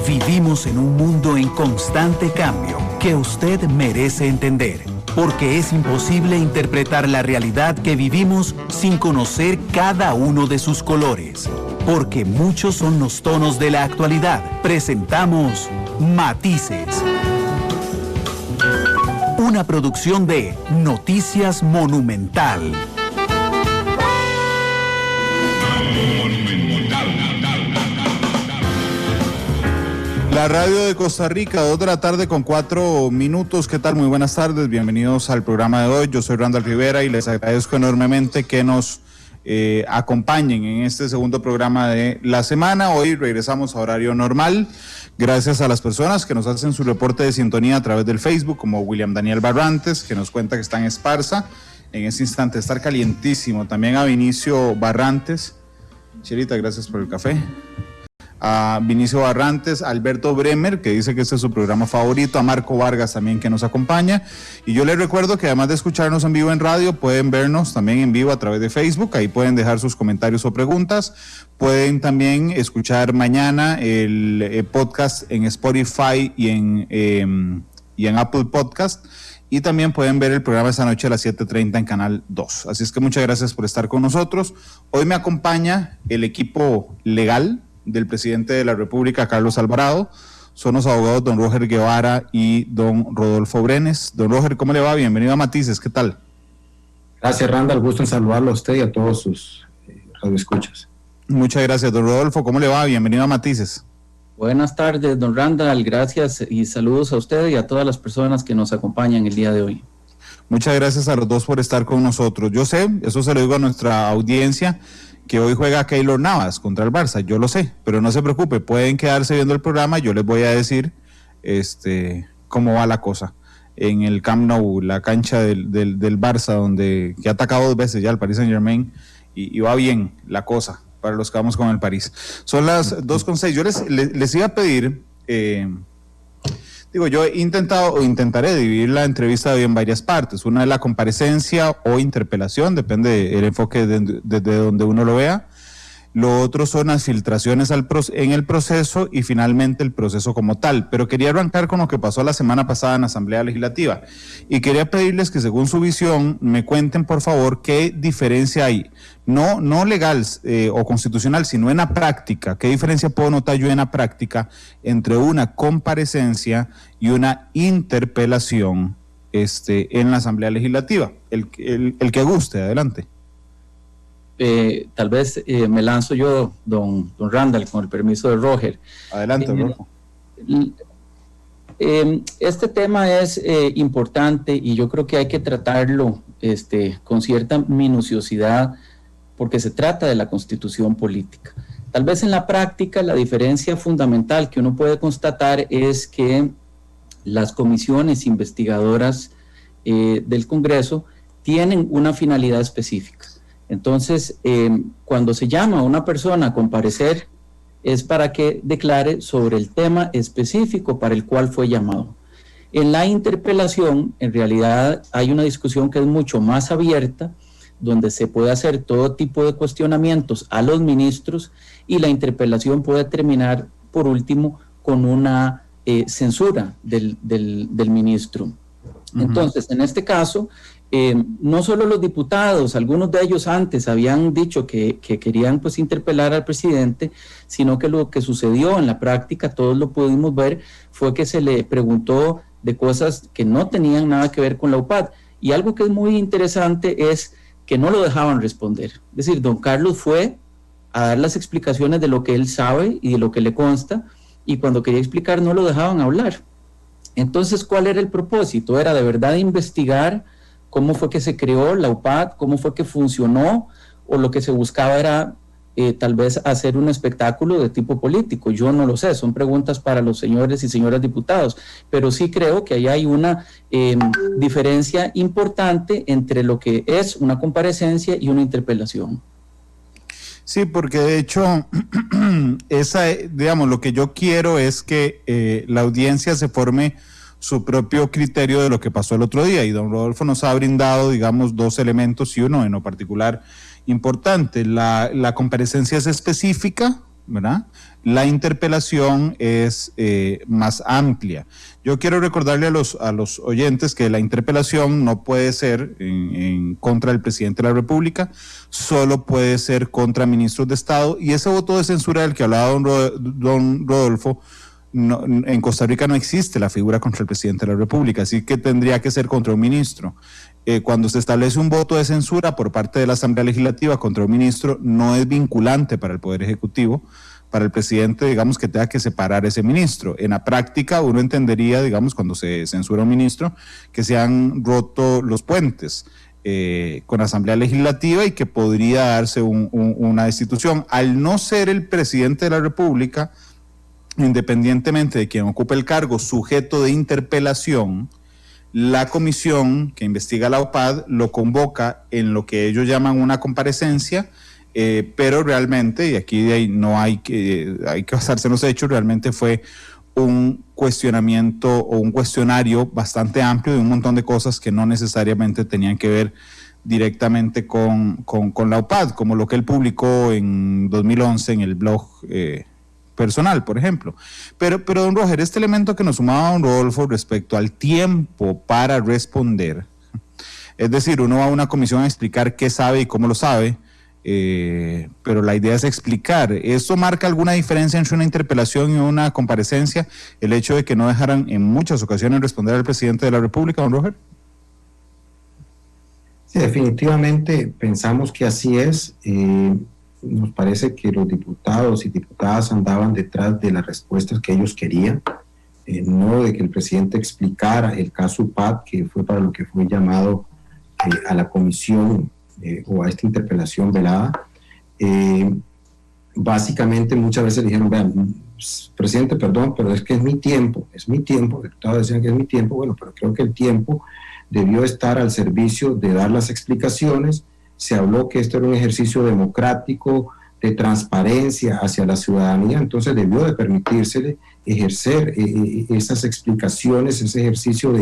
Vivimos en un mundo en constante cambio que usted merece entender, porque es imposible interpretar la realidad que vivimos sin conocer cada uno de sus colores. Porque muchos son los tonos de la actualidad. Presentamos Matices. Una producción de Noticias Monumental. La radio de Costa Rica, 2 de la tarde con 4 minutos. ¿Qué tal? Muy buenas tardes, bienvenidos al programa de hoy. Yo soy Randall Rivera y les agradezco enormemente que nos acompañen en este segundo programa de la semana. Hoy regresamos a horario normal, gracias a las personas que nos hacen su reporte de sintonía a través del Facebook, como William Daniel Barrantes, que nos cuenta que está en Esparza. En este instante está calientísimo. También a Vinicio Barrantes. Chelita, gracias por el café. A Vinicio Barrantes, a Alberto Bremer, que dice que este es su programa favorito, a Marco Vargas también, que nos acompaña. Y yo les recuerdo que además de escucharnos en vivo en radio, pueden vernos también en vivo a través de Facebook. Ahí pueden dejar sus comentarios o preguntas. Pueden también escuchar mañana el podcast en Spotify y en Apple Podcast. Y también pueden ver el programa esta noche a las 7:30 en Canal 2. Así es que muchas gracias por estar con nosotros. Hoy me acompaña el equipo legal del presidente de la República, Carlos Alvarado. Son los abogados don Roger Guevara y don Rodolfo Brenes. Don Roger, ¿cómo le va? Bienvenido a Matices, ¿qué tal? Gracias, Randall, gusto en saludarlo a usted y a todos sus radioescuchas. Muchas gracias, don Rodolfo, ¿cómo le va? Bienvenido a Matices. Buenas tardes, don Randall, gracias y saludos a usted y a todas las personas que nos acompañan el día de hoy. Muchas gracias a los dos por estar con nosotros. Yo sé, eso se lo digo a nuestra audiencia, que hoy juega Keylor Navas contra el Barça, yo lo sé, pero no se preocupe, pueden quedarse viendo el programa, yo les voy a decir cómo va la cosa en el Camp Nou, la cancha del Barça, que ha atacado 2 veces ya al Paris Saint-Germain, y va bien la cosa para los que vamos con el París. Son las 2:06, yo les iba a pedir, yo he intentado o intentaré dividir la entrevista de hoy en varias partes. Una es la comparecencia o interpelación, depende del enfoque desde donde uno lo vea. Lo otro son las filtraciones en el proceso y finalmente el proceso como tal. Pero quería arrancar con lo que pasó la semana pasada en la Asamblea Legislativa. Y quería pedirles que según su visión me cuenten por favor qué diferencia hay, no legal o constitucional, sino en la práctica. ¿Qué diferencia puedo notar yo en la práctica entre una comparecencia y una interpelación en la Asamblea Legislativa? El que guste, adelante. Tal vez me lanzo yo, don Randall, con el permiso de Roger. Adelante, Roger. Este tema es importante y yo creo que hay que tratarlo con cierta minuciosidad porque se trata de la constitución política. Tal vez en la práctica la diferencia fundamental que uno puede constatar es que las comisiones investigadoras del Congreso tienen una finalidad específica. Entonces, cuando se llama a una persona a comparecer, es para que declare sobre el tema específico para el cual fue llamado. En la interpelación, en realidad, hay una discusión que es mucho más abierta, donde se puede hacer todo tipo de cuestionamientos a los ministros y la interpelación puede terminar, por último, con una censura del ministro. Uh-huh. Entonces, en este caso, no solo los diputados, algunos de ellos antes habían dicho que querían pues interpelar al presidente, sino que lo que sucedió en la práctica, todos lo pudimos ver, fue que se le preguntó de cosas que no tenían nada que ver con la UPAD. Y algo que es muy interesante es que no lo dejaban responder. Es decir, don Carlos fue a dar las explicaciones de lo que él sabe y de lo que le consta, y cuando quería explicar no lo dejaban hablar. Entonces, ¿cuál era el propósito? Era de verdad investigar cómo fue que se creó la UPAD, cómo fue que funcionó, o lo que se buscaba era tal vez hacer un espectáculo de tipo político. Yo no lo sé, son preguntas para los señores y señoras diputados, pero sí creo que ahí hay una diferencia importante entre lo que es una comparecencia y una interpelación. Sí, porque de hecho, lo que yo quiero es que la audiencia se forme su propio criterio de lo que pasó el otro día, y don Rodolfo nos ha brindado, digamos, 2 elementos y uno en lo particular importante. La comparecencia es específica, ¿verdad? La interpelación es más amplia. Yo quiero recordarle a los oyentes que la interpelación no puede ser en contra del presidente de la República, solo puede ser contra ministros de Estado, y ese voto de censura del que hablaba don Rodolfo, no, en Costa Rica no existe la figura contra el presidente de la República, así que tendría que ser contra un ministro. Cuando se establece un voto de censura por parte de la Asamblea Legislativa contra un ministro, no es vinculante para el Poder Ejecutivo, para el presidente, digamos, que tenga que separar ese ministro. En la práctica, uno entendería, digamos, cuando se censura un ministro, que se han roto los puentes con la Asamblea Legislativa y que podría darse una destitución. Al no ser el presidente de la República, independientemente de quien ocupe el cargo, sujeto de interpelación, la comisión que investiga la OPAD lo convoca en lo que ellos llaman una comparecencia, pero realmente, y aquí no hay que basarse en los hechos, realmente fue un cuestionamiento o un cuestionario bastante amplio de un montón de cosas que no necesariamente tenían que ver directamente con la OPAD, como lo que él publicó en 2011 en el blog personal, por ejemplo. Pero don Roger, este elemento que nos sumaba don Rodolfo respecto al tiempo para responder, es decir, uno va a una comisión a explicar qué sabe y cómo lo sabe, pero la idea es explicar. ¿Esto marca alguna diferencia entre una interpelación y una comparecencia? El hecho de que no dejaran en muchas ocasiones responder al presidente de la República, don Roger. Sí, definitivamente pensamos que así es. Nos parece que los diputados y diputadas andaban detrás de las respuestas que ellos querían, no de que el presidente explicara el caso UPAD, que fue para lo que fue llamado a la comisión o a esta interpelación velada. Básicamente muchas veces le dijeron, vean, presidente, perdón, pero es que es mi tiempo, diputados decían que es mi tiempo, bueno, pero creo que el tiempo debió estar al servicio de dar las explicaciones. Se habló que esto era un ejercicio democrático, de transparencia hacia la ciudadanía, entonces debió de permitírsele ejercer esas explicaciones, ese ejercicio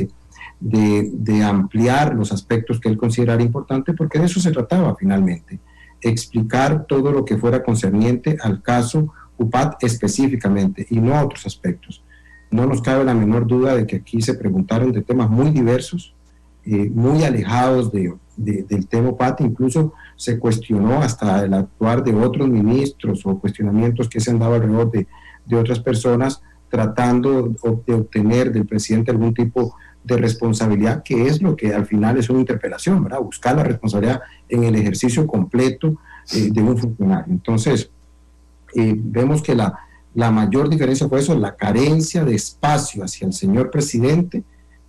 de ampliar los aspectos que él considerara importantes, porque de eso se trataba finalmente, explicar todo lo que fuera concerniente al caso UPAD específicamente y no a otros aspectos. No nos cabe la menor duda de que aquí se preguntaron de temas muy diversos, muy alejados del tema UPAD, incluso se cuestionó hasta el actuar de otros ministros o cuestionamientos que se han dado alrededor de otras personas tratando de obtener del presidente algún tipo de responsabilidad, que es lo que al final es una interpelación, ¿verdad? Buscar la responsabilidad en el ejercicio completo de un funcionario. Entonces, vemos que la mayor diferencia fue eso, la carencia de espacio hacia el señor presidente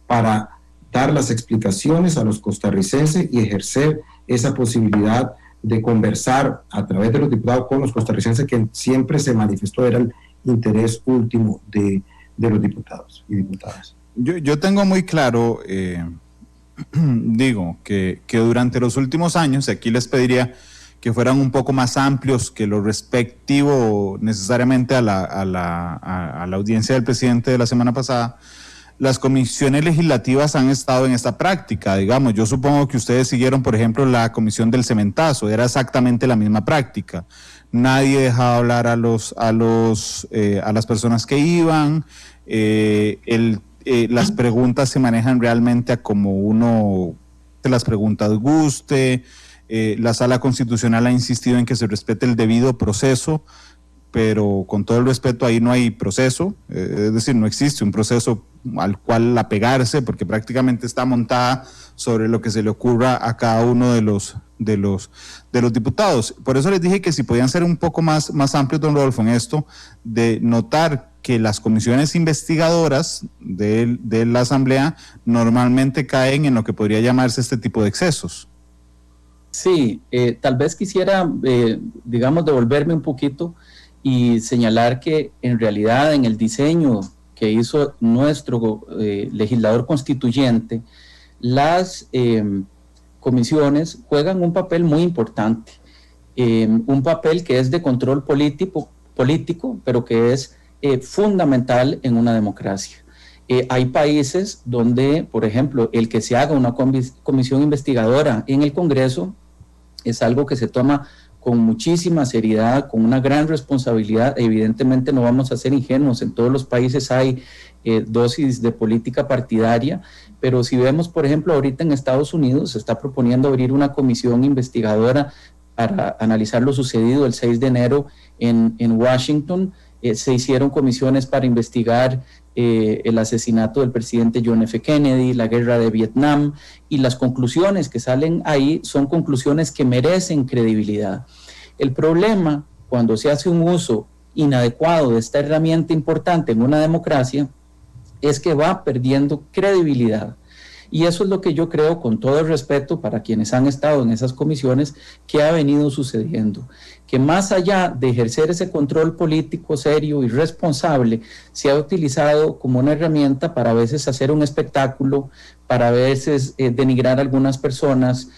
para dar las explicaciones a los costarricenses y ejercer esa posibilidad de conversar a través de los diputados con los costarricenses, que siempre se manifestó era el interés último de los diputados y diputadas. Yo tengo muy claro, digo, que durante los últimos años, aquí les pediría que fueran un poco más amplios que lo respectivo necesariamente a la audiencia del presidente de la semana pasada. Las comisiones legislativas han estado en esta práctica, digamos. Yo supongo que ustedes siguieron, por ejemplo, la comisión del cementazo, era exactamente la misma práctica. Nadie dejaba hablar a las personas que iban, las preguntas se manejan realmente a como uno de las preguntas guste. La Sala Constitucional ha insistido en que se respete el debido proceso, pero con todo el respeto ahí no hay proceso, es decir, no existe un proceso al cual apegarse, porque prácticamente está montada sobre lo que se le ocurra a cada uno de los diputados. Por eso les dije que si podían ser un poco más amplios, don Rodolfo, en esto, de notar que las comisiones investigadoras de la Asamblea normalmente caen en lo que podría llamarse este tipo de excesos. Sí, tal vez quisiera, digamos, devolverme un poquito y señalar que en realidad en el diseño que hizo nuestro legislador constituyente, las comisiones juegan un papel muy importante, un papel que es de control político, pero que es fundamental en una democracia. Hay países donde, por ejemplo, el que se haga una comisión investigadora en el Congreso es algo que se toma con muchísima seriedad, con una gran responsabilidad. Evidentemente no vamos a ser ingenuos, en todos los países hay dosis de política partidaria, pero si vemos, por ejemplo, ahorita en Estados Unidos se está proponiendo abrir una comisión investigadora para analizar lo sucedido el 6 de enero en Washington. Se hicieron comisiones para investigar el asesinato del presidente John F. Kennedy, la guerra de Vietnam, y las conclusiones que salen ahí son conclusiones que merecen credibilidad. El problema, cuando se hace un uso inadecuado de esta herramienta importante en una democracia, es que va perdiendo credibilidad. Y eso es lo que yo creo, con todo el respeto para quienes han estado en esas comisiones, que ha venido sucediendo. Que más allá de ejercer ese control político serio y responsable, se ha utilizado como una herramienta para a veces hacer un espectáculo, para a veces denigrar a algunas personas,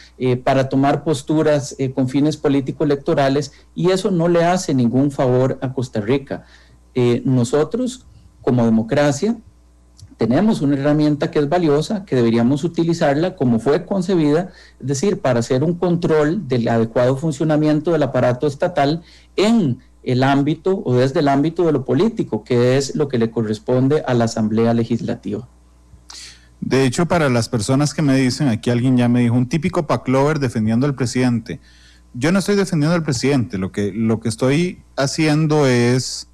para tomar posturas con fines político-electorales, y eso no le hace ningún favor a Costa Rica. Nosotros, como democracia, tenemos una herramienta que es valiosa, que deberíamos utilizarla como fue concebida, es decir, para hacer un control del adecuado funcionamiento del aparato estatal en el ámbito o desde el ámbito de lo político, que es lo que le corresponde a la Asamblea Legislativa. De hecho, para las personas que me dicen, aquí alguien ya me dijo, un típico paclover defendiendo al presidente. Yo no estoy defendiendo al presidente, lo que estoy haciendo es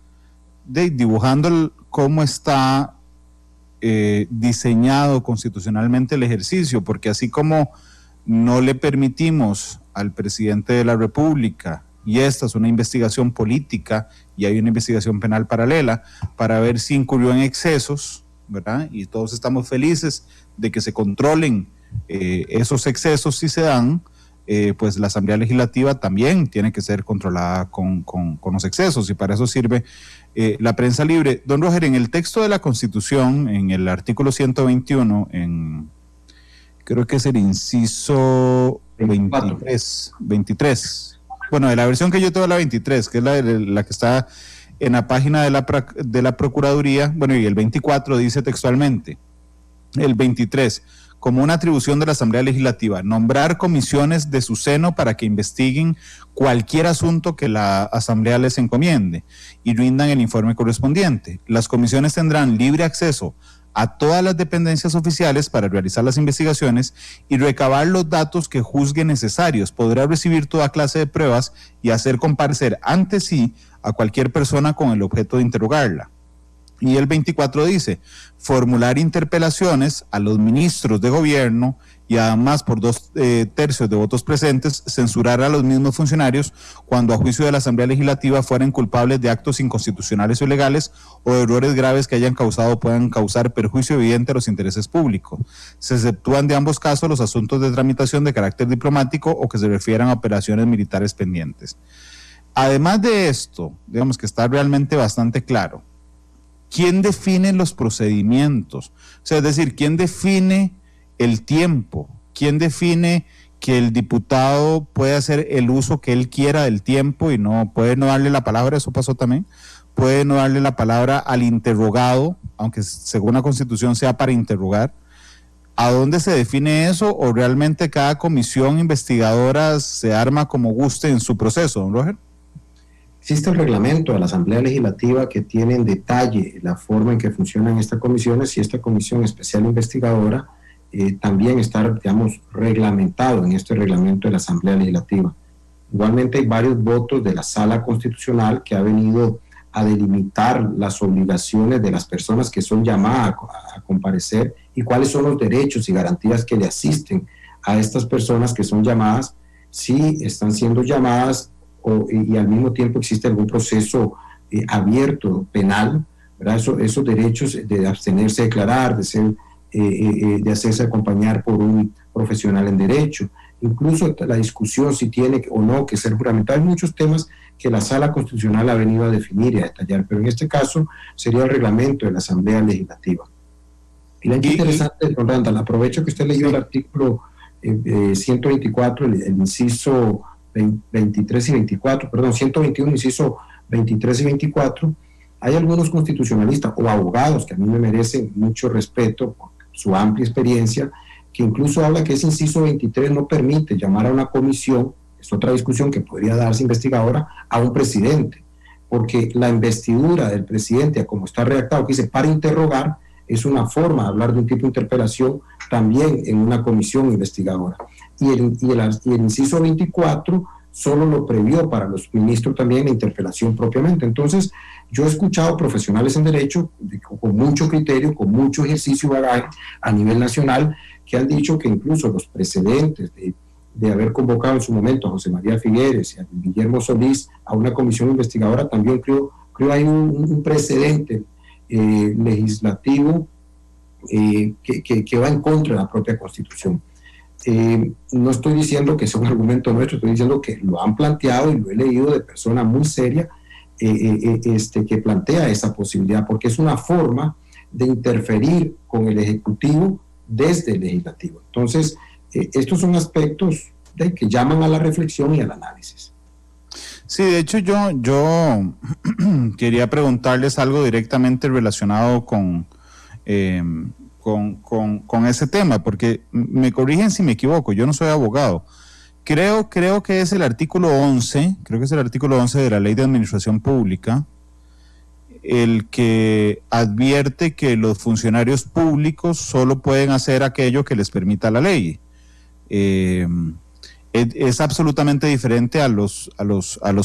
dibujando cómo está diseñado constitucionalmente el ejercicio, porque así como no le permitimos al presidente de la República, y esta es una investigación política y hay una investigación penal paralela para ver si incurrió en excesos, ¿verdad? Y todos estamos felices de que se controlen esos excesos si se dan, pues la Asamblea Legislativa también tiene que ser controlada con los excesos, y para eso sirve la prensa libre. Don Roger, en el texto de la Constitución, en el artículo 121, creo que es el inciso 23, bueno, de la versión que yo tengo, la 23, que es la que está en la página de la Procuraduría, bueno, y el 24 dice textualmente, el 23, como una atribución de la Asamblea Legislativa, nombrar comisiones de su seno para que investiguen cualquier asunto que la Asamblea les encomiende y rindan el informe correspondiente. Las comisiones tendrán libre acceso a todas las dependencias oficiales para realizar las investigaciones y recabar los datos que juzguen necesarios. Podrá recibir toda clase de pruebas y hacer comparecer ante sí a cualquier persona con el objeto de interrogarla. Y el 24 dice, formular interpelaciones a los ministros de gobierno y además por 2/3 de votos presentes, censurar a los mismos funcionarios cuando a juicio de la Asamblea Legislativa fueran culpables de actos inconstitucionales o ilegales o de errores graves que hayan causado o puedan causar perjuicio evidente a los intereses públicos. Se exceptúan de ambos casos los asuntos de tramitación de carácter diplomático o que se refieran a operaciones militares pendientes. Además de esto, digamos que está realmente bastante claro, ¿quién define los procedimientos? O sea, es decir, ¿quién define el tiempo? ¿Quién define que el diputado puede hacer el uso que él quiera del tiempo y no puede no darle la palabra? Eso pasó también. Puede no darle la palabra al interrogado, aunque según la Constitución sea para interrogar. ¿A dónde se define eso? ¿O realmente cada comisión investigadora se arma como guste en su proceso, don Roger? Existe el reglamento de la Asamblea Legislativa que tiene en detalle la forma en que funcionan estas comisiones, y esta comisión especial investigadora también está, digamos, reglamentado en este reglamento de la Asamblea Legislativa. Igualmente hay varios votos de la Sala Constitucional que ha venido a delimitar las obligaciones de las personas que son llamadas a comparecer y cuáles son los derechos y garantías que le asisten a estas personas que son llamadas, si están siendo llamadas y al mismo tiempo existe algún proceso abierto, penal, ¿verdad? Esos derechos de abstenerse a declarar, de hacerse acompañar por un profesional en derecho, incluso la discusión si tiene o no que ser juramentado. Hay muchos temas que la Sala Constitucional ha venido a definir y a detallar, pero en este caso sería el reglamento de la Asamblea Legislativa. Y la interesante, don Randall, aprovecho que usted leyó el artículo 124, el inciso 23 y 24, perdón, 121, inciso 23 y 24, hay algunos constitucionalistas o abogados que a mí me merecen mucho respeto por su amplia experiencia, que incluso habla que ese inciso 23 no permite llamar a una comisión es otra discusión que podría darse investigadora, a un presidente, porque la investidura del presidente, como está redactado, que dice para interrogar, es una forma de hablar de un tipo de interpelación también en una comisión investigadora. Y el inciso 24 solo lo previó para los ministros también la interpelación propiamente. Entonces, yo he escuchado profesionales en derecho con mucho criterio, con mucho ejercicio y bagaje a nivel nacional, que han dicho que incluso los precedentes de haber convocado en su momento a José María Figueres y a Guillermo Solís a una comisión investigadora, también creo hay un precedente legislativo que va en contra de la propia Constitución. No estoy diciendo que sea un argumento nuestro, estoy diciendo que lo han planteado y lo he leído de persona muy seria que plantea esa posibilidad, porque es una forma de interferir con el Ejecutivo desde el Legislativo. Entonces, estos son aspectos que llaman a la reflexión y al análisis. Sí, de hecho yo quería preguntarles algo directamente relacionado con ese tema, porque me corrigen si me equivoco, yo no soy abogado. Creo que es el artículo 11, de la Ley de Administración Pública, el que advierte que los funcionarios públicos solo pueden hacer aquello que les permita la ley. Es absolutamente diferente a los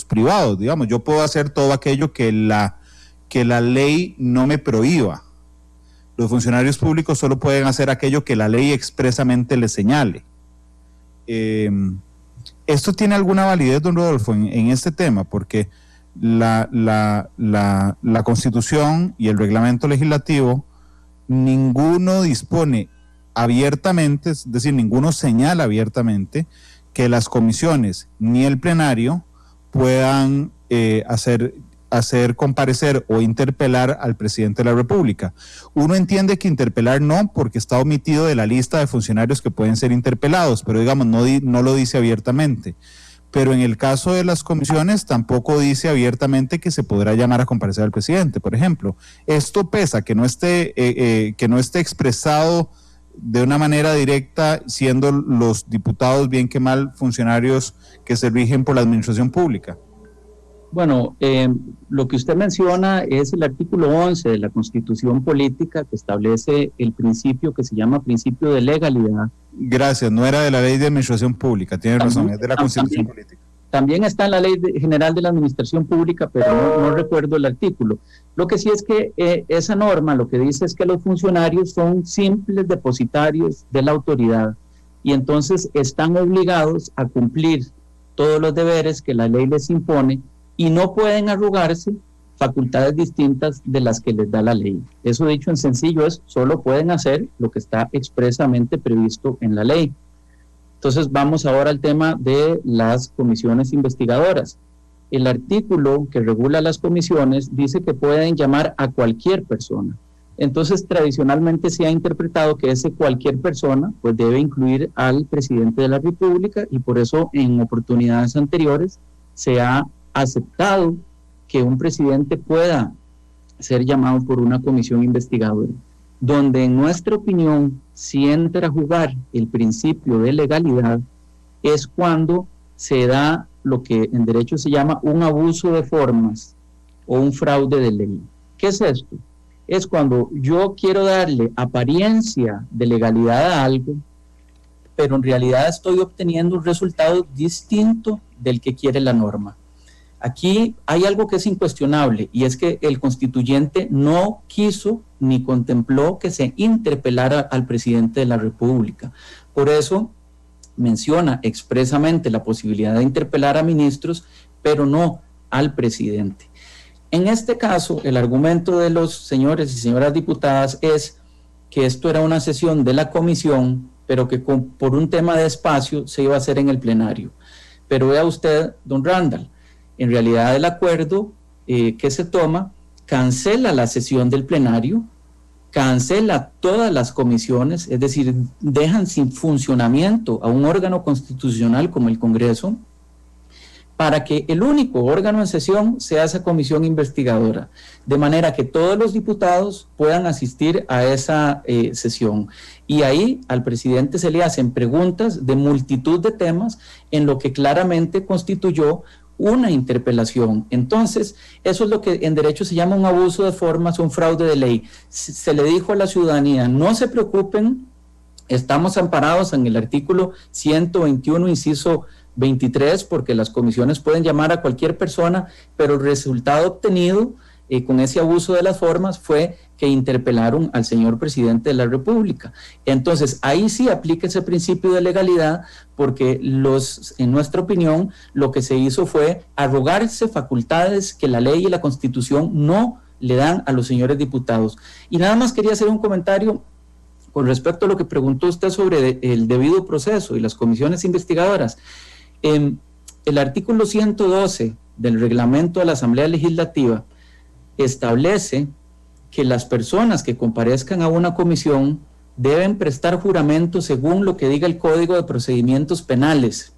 privados, digamos. Yo puedo hacer todo aquello que la ley no me prohíba. Los funcionarios públicos solo pueden hacer aquello que la ley expresamente les señale. ¿Esto tiene alguna validez, don Rodolfo, en este tema? Porque la Constitución y el reglamento legislativo, ninguno dispone abiertamente, es decir, ninguno señala abiertamente que las comisiones ni el plenario puedan hacer comparecer o interpelar al presidente de la República. Uno entiende que interpelar no, porque está omitido de la lista de funcionarios que pueden ser interpelados, pero digamos, no lo dice abiertamente. Pero en el caso de las comisiones tampoco dice abiertamente que se podrá llamar a comparecer al presidente, por ejemplo. Esto pesa, que no esté expresado de una manera directa, siendo los diputados bien que mal funcionarios que se rigen por la administración pública. Bueno, lo que usted menciona es el artículo 11 de la Constitución Política, que establece el principio que se llama principio de legalidad. Gracias, no era de la Ley de Administración Pública, tiene razón, es de la Constitución Política. También está en la Ley General de la Administración Pública, pero no recuerdo el artículo. Lo que sí es que esa norma lo que dice es que los funcionarios son simples depositarios de la autoridad y entonces están obligados a cumplir todos los deberes que la ley les impone y no pueden arrogarse facultades distintas de las que les da la ley. Eso, dicho en sencillo, es solo pueden hacer lo que está expresamente previsto en la ley. Entonces vamos ahora al tema de las comisiones investigadoras. El artículo que regula las comisiones dice que pueden llamar a cualquier persona. Entonces tradicionalmente se ha interpretado que ese cualquier persona pues debe incluir al presidente de la República y por eso en oportunidades anteriores se ha aceptado que un presidente pueda ser llamado por una comisión investigadora, donde en nuestra opinión, si entra a jugar el principio de legalidad, es cuando se da lo que en derecho se llama un abuso de formas o un fraude de ley. ¿Qué es esto? Es cuando yo quiero darle apariencia de legalidad a algo, pero en realidad estoy obteniendo un resultado distinto del que quiere la norma. Aquí hay algo que es incuestionable y es que el constituyente no quiso ni contempló que se interpelara al presidente de la República. Por eso menciona expresamente la posibilidad de interpelar a ministros, pero no al presidente. En este caso, el argumento de los señores y señoras diputadas es que esto era una sesión de la comisión, pero que por un tema de espacio se iba a hacer en el plenario. Pero vea usted, don Randall, en realidad el acuerdo que se toma cancela la sesión del plenario, cancela todas las comisiones, es decir, dejan sin funcionamiento a un órgano constitucional como el Congreso, para que el único órgano en sesión sea esa comisión investigadora, de manera que todos los diputados puedan asistir a esa sesión. Y ahí al presidente se le hacen preguntas de multitud de temas en lo que claramente constituyó una interpelación. Entonces, eso es lo que en derecho se llama un abuso de formas, un fraude de ley. Se le dijo a la ciudadanía, no se preocupen, estamos amparados en el artículo 121, inciso 23, porque las comisiones pueden llamar a cualquier persona, pero el resultado obtenido con ese abuso de las formas fue que interpelaron al señor presidente de la República. Entonces, ahí sí aplica ese principio de legalidad, porque en nuestra opinión, lo que se hizo fue arrogarse facultades que la ley y la Constitución no le dan a los señores diputados. Y nada más quería hacer un comentario con respecto a lo que preguntó usted sobre el debido proceso y las comisiones investigadoras. El artículo 112 del reglamento de la Asamblea Legislativa establece que las personas que comparezcan a una comisión deben prestar juramento según lo que diga el Código de Procedimientos Penales,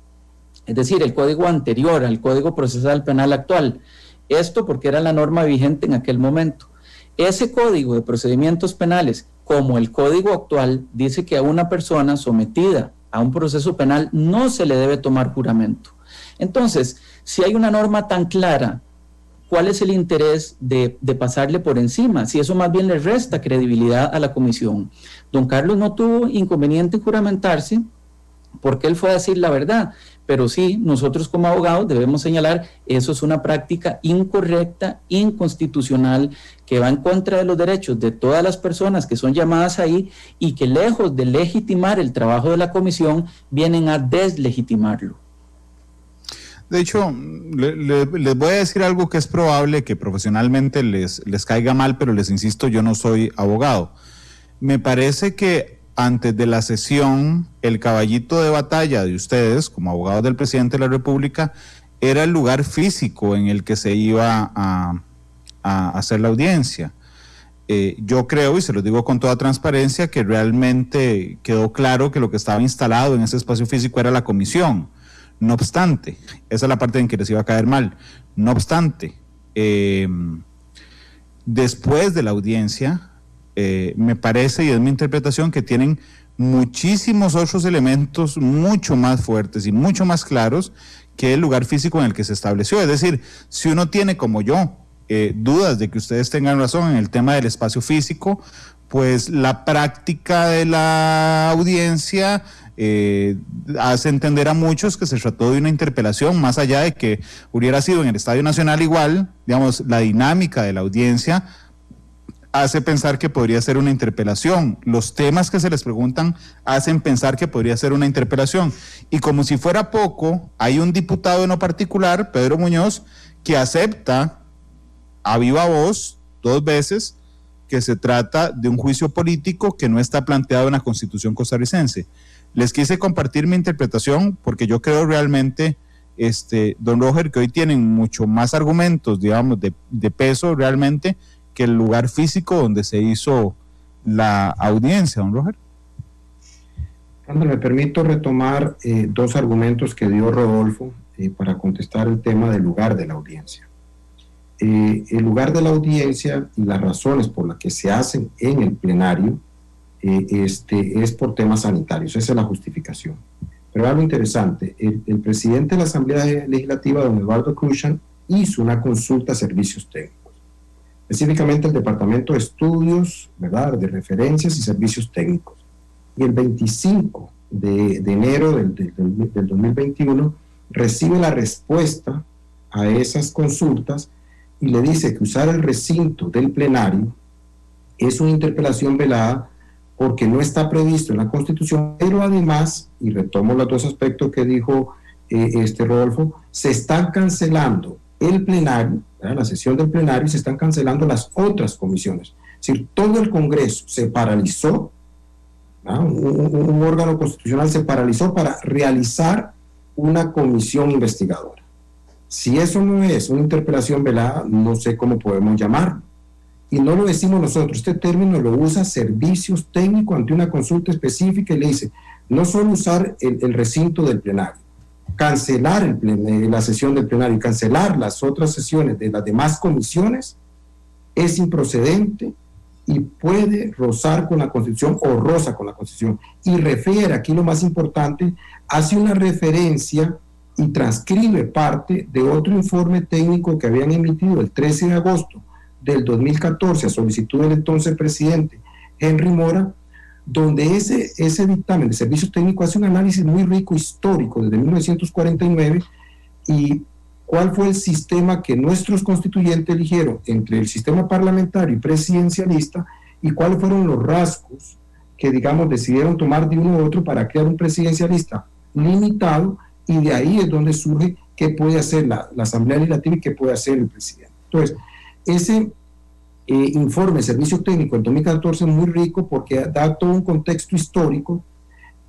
es decir, el código anterior al Código Procesal Penal actual. Esto porque era la norma vigente en aquel momento. Ese Código de Procedimientos Penales, como el Código actual, dice que a una persona sometida a un proceso penal no se le debe tomar juramento. Entonces, si hay una norma tan clara, ¿cuál es el interés de pasarle por encima? Si eso más bien le resta credibilidad a la comisión. Don Carlos no tuvo inconveniente en juramentarse porque él fue a decir la verdad, pero sí, nosotros como abogados debemos señalar, eso es una práctica incorrecta, inconstitucional, que va en contra de los derechos de todas las personas que son llamadas ahí y que lejos de legitimar el trabajo de la comisión, vienen a deslegitimarlo. De hecho, les voy a decir algo que es probable que profesionalmente les caiga mal, pero les insisto, yo no soy abogado. Me parece que antes de la sesión, el caballito de batalla de ustedes, como abogados del presidente de la República, era el lugar físico en el que se iba a hacer la audiencia. Yo creo, y se lo digo con toda transparencia, que realmente quedó claro que lo que estaba instalado en ese espacio físico era la comisión. No obstante, esa es la parte en que les iba a caer mal. No obstante, después de la audiencia, me parece, y es mi interpretación, que tienen muchísimos otros elementos mucho más fuertes y mucho más claros que el lugar físico en el que se estableció. Es decir, si uno tiene, como yo, dudas de que ustedes tengan razón en el tema del espacio físico, pues la práctica de la audiencia hace entender a muchos que se trató de una interpelación, más allá de que hubiera sido en el Estadio Nacional igual, digamos, la dinámica de la audiencia hace pensar que podría ser una interpelación. Los temas que se les preguntan hacen pensar que podría ser una interpelación. Y como si fuera poco, hay un diputado en lo particular, Pedro Muñoz, que acepta a viva voz 2 veces que se trata de un juicio político que no está planteado en la Constitución costarricense. Les quise compartir mi interpretación porque yo creo realmente, don Roger, que hoy tienen mucho más argumentos, digamos, de peso realmente que el lugar físico donde se hizo la audiencia, don Roger. Cuando me permito retomar 2 argumentos que dio Rodolfo para contestar el tema del lugar de la audiencia. El lugar de la audiencia y las razones por las que se hacen en el plenario es por temas sanitarios, esa es la justificación. Pero algo interesante, el presidente de la Asamblea Legislativa, don Eduardo Cruxan, hizo una consulta a servicios técnicos, específicamente el Departamento de Estudios, ¿verdad?, de Referencias y Servicios Técnicos. Y el 25 de enero del 2021 recibe la respuesta a esas consultas y le dice que usar el recinto del plenario es una interpelación velada porque no está previsto en la Constitución, pero además, y retomo los 2 aspectos que dijo Rodolfo, se están cancelando el plenario, ¿verdad?, la sesión del plenario, y se están cancelando las otras comisiones. Es decir, todo el Congreso se paralizó, un órgano constitucional se paralizó para realizar una comisión investigadora. Si eso no es una interpelación velada, no sé cómo podemos llamarlo. Y no lo decimos nosotros, este término lo usa Servicios Técnicos ante una consulta específica y le dice, no solo usar el recinto del plenario, cancelar la sesión del plenario y cancelar las otras sesiones de las demás comisiones es improcedente y puede rozar con la Constitución o roza con la Constitución. Y refiere, aquí lo más importante, hace una referencia y transcribe parte de otro informe técnico que habían emitido el 13 de agosto del 2014 a solicitud del entonces presidente Henry Mora, donde ese dictamen de servicios técnicos hace un análisis muy rico histórico desde 1949 y cuál fue el sistema que nuestros constituyentes eligieron entre el sistema parlamentario y presidencialista y cuáles fueron los rasgos que, digamos, decidieron tomar de uno u otro para crear un presidencialista limitado, y de ahí es donde surge qué puede hacer la Asamblea Legislativa y qué puede hacer el presidente. Entonces, ese informe de servicio técnico del 2014 es muy rico porque da todo un contexto histórico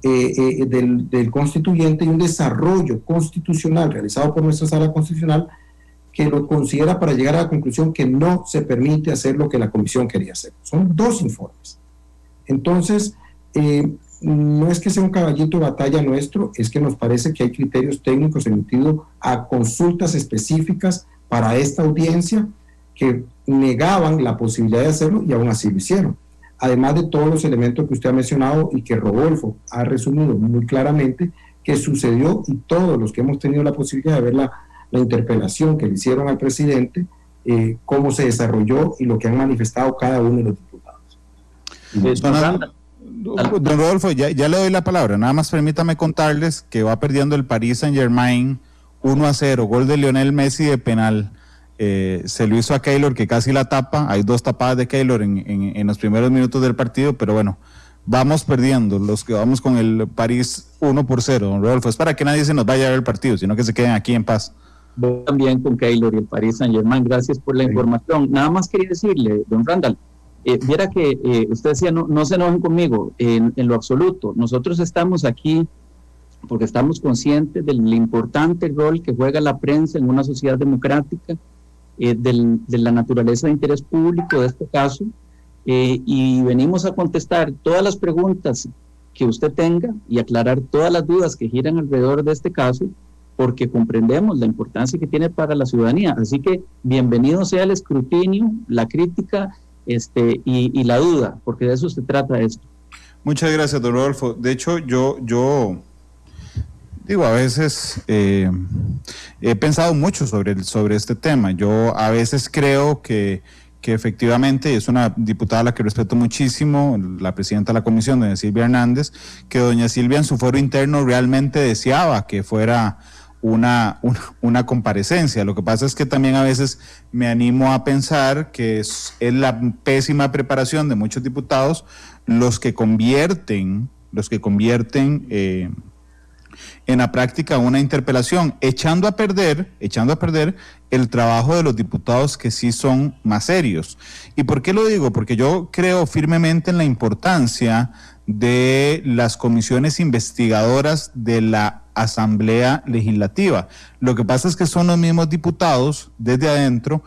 del constituyente y un desarrollo constitucional realizado por nuestra Sala Constitucional que lo considera para llegar a la conclusión que no se permite hacer lo que la Comisión quería hacer. Son 2 informes. Entonces, no es que sea un caballito de batalla nuestro, es que nos parece que hay criterios técnicos emitidos a consultas específicas para esta audiencia que negaban la posibilidad de hacerlo y aún así lo hicieron. Además de todos los elementos que usted ha mencionado y que Rodolfo ha resumido muy claramente que sucedió, y todos los que hemos tenido la posibilidad de ver la interpelación que le hicieron al presidente, cómo se desarrolló y lo que han manifestado cada uno de los diputados. Don Rodolfo, ya le doy la palabra, nada más permítame contarles que va perdiendo el Paris Saint-Germain 1-0, gol de Lionel Messi de penal. Se lo hizo a Keylor, que casi la tapa. Hay 2 tapadas de Keylor en los primeros minutos del partido, pero bueno, vamos perdiendo, los que vamos con el París 1-0, don Rodolfo. Es para que nadie se nos vaya a ver el partido, sino que se queden aquí en paz. Voy también con Keylor y el Paris Saint-Germain. Gracias por la información. Nada más quería decirle, don Randall, viera que usted decía, no se enojen conmigo, en lo absoluto. Nosotros estamos aquí porque estamos conscientes del importante rol que juega la prensa en una sociedad democrática, de la naturaleza de interés público de este caso, y venimos a contestar todas las preguntas que usted tenga y aclarar todas las dudas que giran alrededor de este caso, porque comprendemos la importancia que tiene para la ciudadanía. Así que bienvenido sea el escrutinio, la crítica y la duda, porque de eso se trata esto. Muchas gracias, don Rodolfo. De hecho, yo digo, a veces he pensado mucho sobre este tema. Yo a veces creo que efectivamente, es una diputada a la que respeto muchísimo, la presidenta de la comisión, doña Silvia Hernández, que doña Silvia en su foro interno realmente deseaba que fuera una comparecencia. Lo que pasa es que también a veces me animo a pensar que es la pésima preparación de muchos diputados los que convierten en la práctica una interpelación, echando a perder el trabajo de los diputados que sí son más serios. ¿Y por qué lo digo? Porque yo creo firmemente en la importancia de las comisiones investigadoras de la Asamblea Legislativa. Lo que pasa es que son los mismos diputados desde adentro,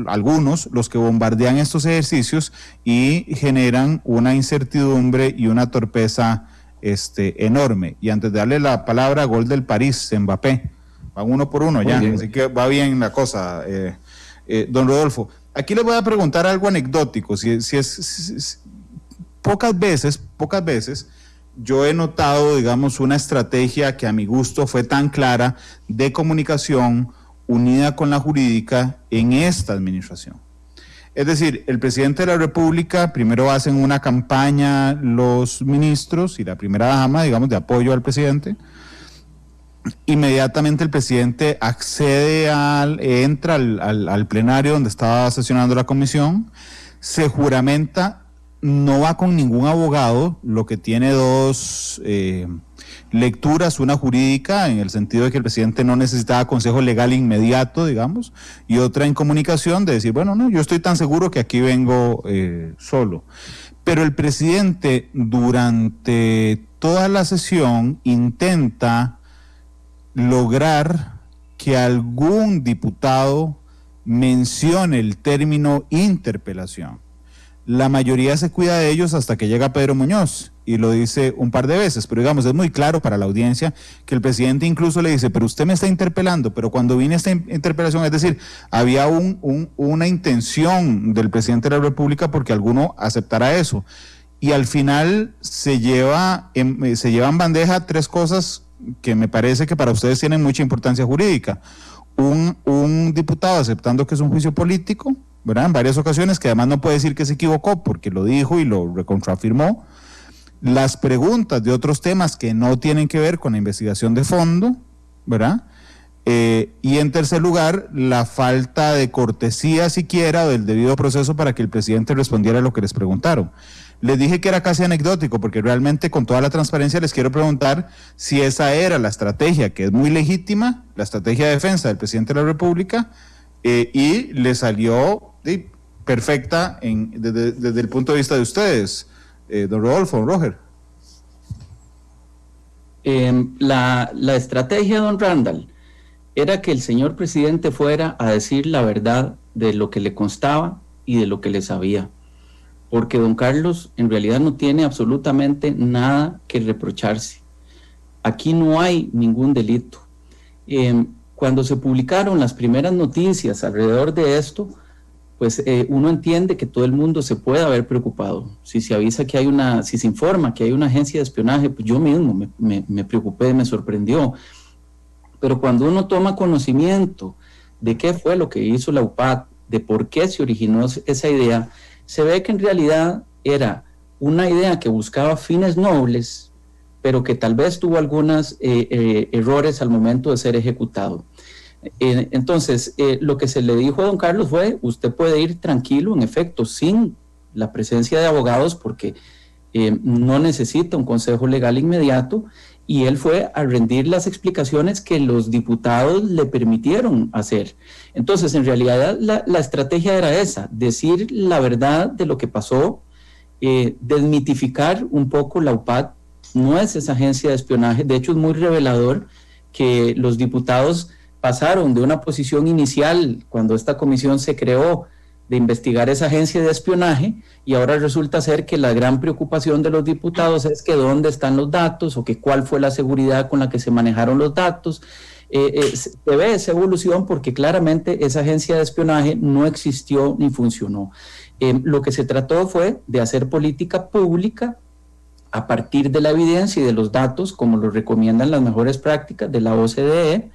algunos, los que bombardean estos ejercicios y generan una incertidumbre y una torpeza enorme. Y antes de darle la palabra, gol del París, Mbappé, van 1-1 ya, así que va bien la cosa. Don Rodolfo, aquí le voy a preguntar algo anecdótico. Pocas veces yo he notado, digamos, una estrategia que a mi gusto fue tan clara de comunicación unida con la jurídica en esta administración. Es decir, el presidente de la República, primero hacen una campaña los ministros y la primera dama, digamos, de apoyo al presidente. Inmediatamente el presidente entra al plenario donde estaba sesionando la comisión, se juramenta, no va con ningún abogado, lo que tiene 2 lecturas, una jurídica, en el sentido de que el presidente no necesitaba consejo legal inmediato, digamos, y otra en comunicación, de decir, bueno, no, yo estoy tan seguro que aquí vengo solo. Pero el presidente durante toda la sesión intenta lograr que algún diputado mencione el término interpelación. La mayoría se cuida de ellos hasta que llega Pedro Muñoz y lo dice un par de veces, pero digamos, es muy claro para la audiencia que el presidente incluso le dice, pero usted me está interpelando, pero cuando vine a esta interpelación, es decir, había una intención del presidente de la República porque alguno aceptara eso. Y al final se llevan en bandeja tres cosas que me parece que para ustedes tienen mucha importancia jurídica. Un diputado aceptando que es un juicio político, ¿verdad? En varias ocasiones, que además no puede decir que se equivocó porque lo dijo y lo recontraafirmó. Las preguntas de otros temas que no tienen que ver con la investigación de fondo, ¿verdad? Y en tercer lugar, la falta de cortesía siquiera del debido proceso para que el presidente respondiera a lo que les preguntaron. Les dije que era casi anecdótico, porque realmente con toda la transparencia les quiero preguntar si esa era la estrategia, que es muy legítima, la estrategia de defensa del presidente de la República, y le salió perfecta desde el punto de vista de ustedes. Don Rodolfo, don Roger. La estrategia, don Randall, era que el señor presidente fuera a decir la verdad de lo que le constaba y de lo que le sabía, porque don Carlos en realidad no tiene absolutamente nada que reprocharse. Aquí no hay ningún delito. Cuando se publicaron las primeras noticias alrededor de esto, pues uno entiende que todo el mundo se puede haber preocupado. Si se avisa que si se informa que hay una agencia de espionaje, pues yo mismo me preocupé, me sorprendió. Pero cuando uno toma conocimiento de qué fue lo que hizo la UPAD, de por qué se originó esa idea, se ve que en realidad era una idea que buscaba fines nobles, pero que tal vez tuvo algunos errores al momento de ser ejecutado. Entonces, lo que se le dijo a don Carlos fue, usted puede ir tranquilo, en efecto, sin la presencia de abogados, porque no necesita un consejo legal inmediato, y él fue a rendir las explicaciones que los diputados le permitieron hacer. Entonces, en realidad, la estrategia era esa, decir la verdad de lo que pasó, desmitificar un poco la UPAD. No es esa agencia de espionaje, de hecho es muy revelador que los diputados pasaron de una posición inicial cuando esta comisión se creó de investigar esa agencia de espionaje y ahora resulta ser que la gran preocupación de los diputados es que dónde están los datos o que cuál fue la seguridad con la que se manejaron los datos. Se ve esa evolución porque claramente esa agencia de espionaje no existió ni funcionó. Lo que se trató fue de hacer política pública a partir de la evidencia y de los datos, como lo recomiendan las mejores prácticas de la OCDE,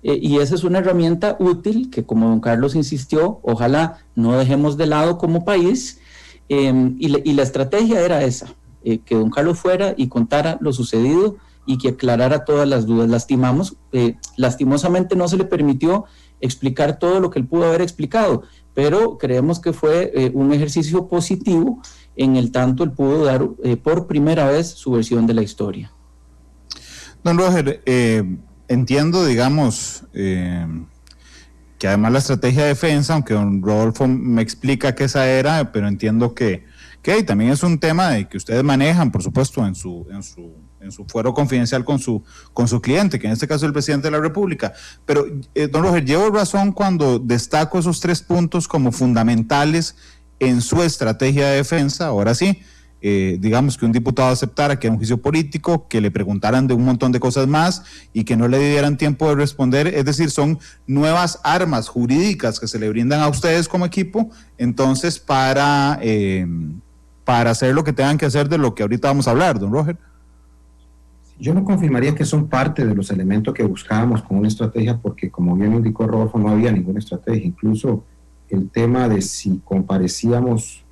y esa es una herramienta útil que, como don Carlos insistió, ojalá no dejemos de lado como país, y la estrategia era esa, que don Carlos fuera y contara lo sucedido y que aclarara todas las dudas. Lastimosamente no se le permitió explicar todo lo que él pudo haber explicado, pero creemos que fue un ejercicio positivo en el tanto él pudo dar por primera vez su versión de la historia. Don Roger, entiendo, digamos, que además la estrategia de defensa, aunque don Rodolfo me explica que esa era, pero entiendo que también es un tema de que ustedes manejan, por supuesto, en su fuero confidencial con su cliente, que en este caso es el presidente de la República. Pero, don Roger, llevo razón cuando destaco esos 3 puntos como fundamentales en su estrategia de defensa. Ahora sí, digamos que un diputado aceptara que era un juicio político, que le preguntaran de un montón de cosas más y que no le dieran tiempo de responder, es decir, son nuevas armas jurídicas que se le brindan a ustedes como equipo, entonces para hacer lo que tengan que hacer de lo que ahorita vamos a hablar, don Roger. Yo no confirmaría que son parte de los elementos que buscábamos con una estrategia, porque como bien indicó Rodolfo, no había ninguna estrategia. Incluso el tema de si comparecíamos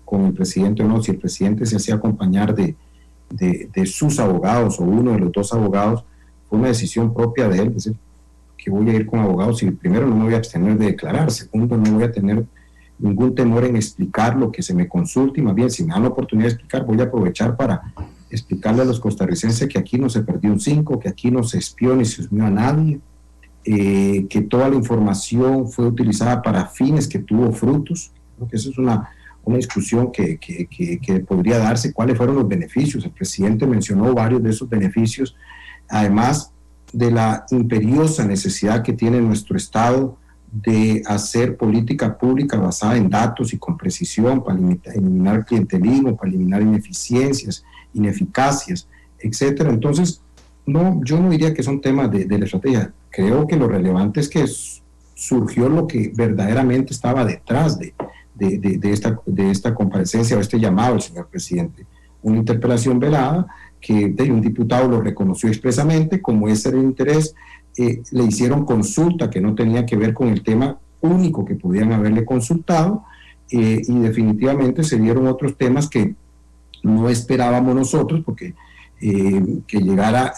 con el presidente o no, si el presidente se hacía acompañar de sus abogados o uno de los 2 abogados, fue una decisión propia de él, es decir, que voy a ir con abogados y primero no me voy a abstener de declarar, segundo no voy a tener ningún temor en explicar lo que se me consulte, y más bien si me dan la oportunidad de explicar, voy a aprovechar para explicarle a los costarricenses que aquí no se perdió un 5, que aquí no se espió ni se espió a nadie, que toda la información fue utilizada para fines que tuvo frutos. Creo que eso es una discusión que podría darse. ¿Cuáles fueron los beneficios? El presidente mencionó varios de esos beneficios, además de la imperiosa necesidad que tiene nuestro Estado de hacer política pública basada en datos y con precisión para eliminar clientelismo, para eliminar ineficiencias, ineficacias, etcétera. Entonces, no, yo no diría que son temas de la estrategia. Creo que lo relevante es que surgió lo que verdaderamente estaba detrás de esta comparecencia o este llamado al señor presidente. Una interpelación velada que un diputado lo reconoció expresamente, como ese era el interés, le hicieron consulta que no tenía que ver con el tema único que podían haberle consultado, y definitivamente se dieron otros temas que no esperábamos nosotros, porque que llegara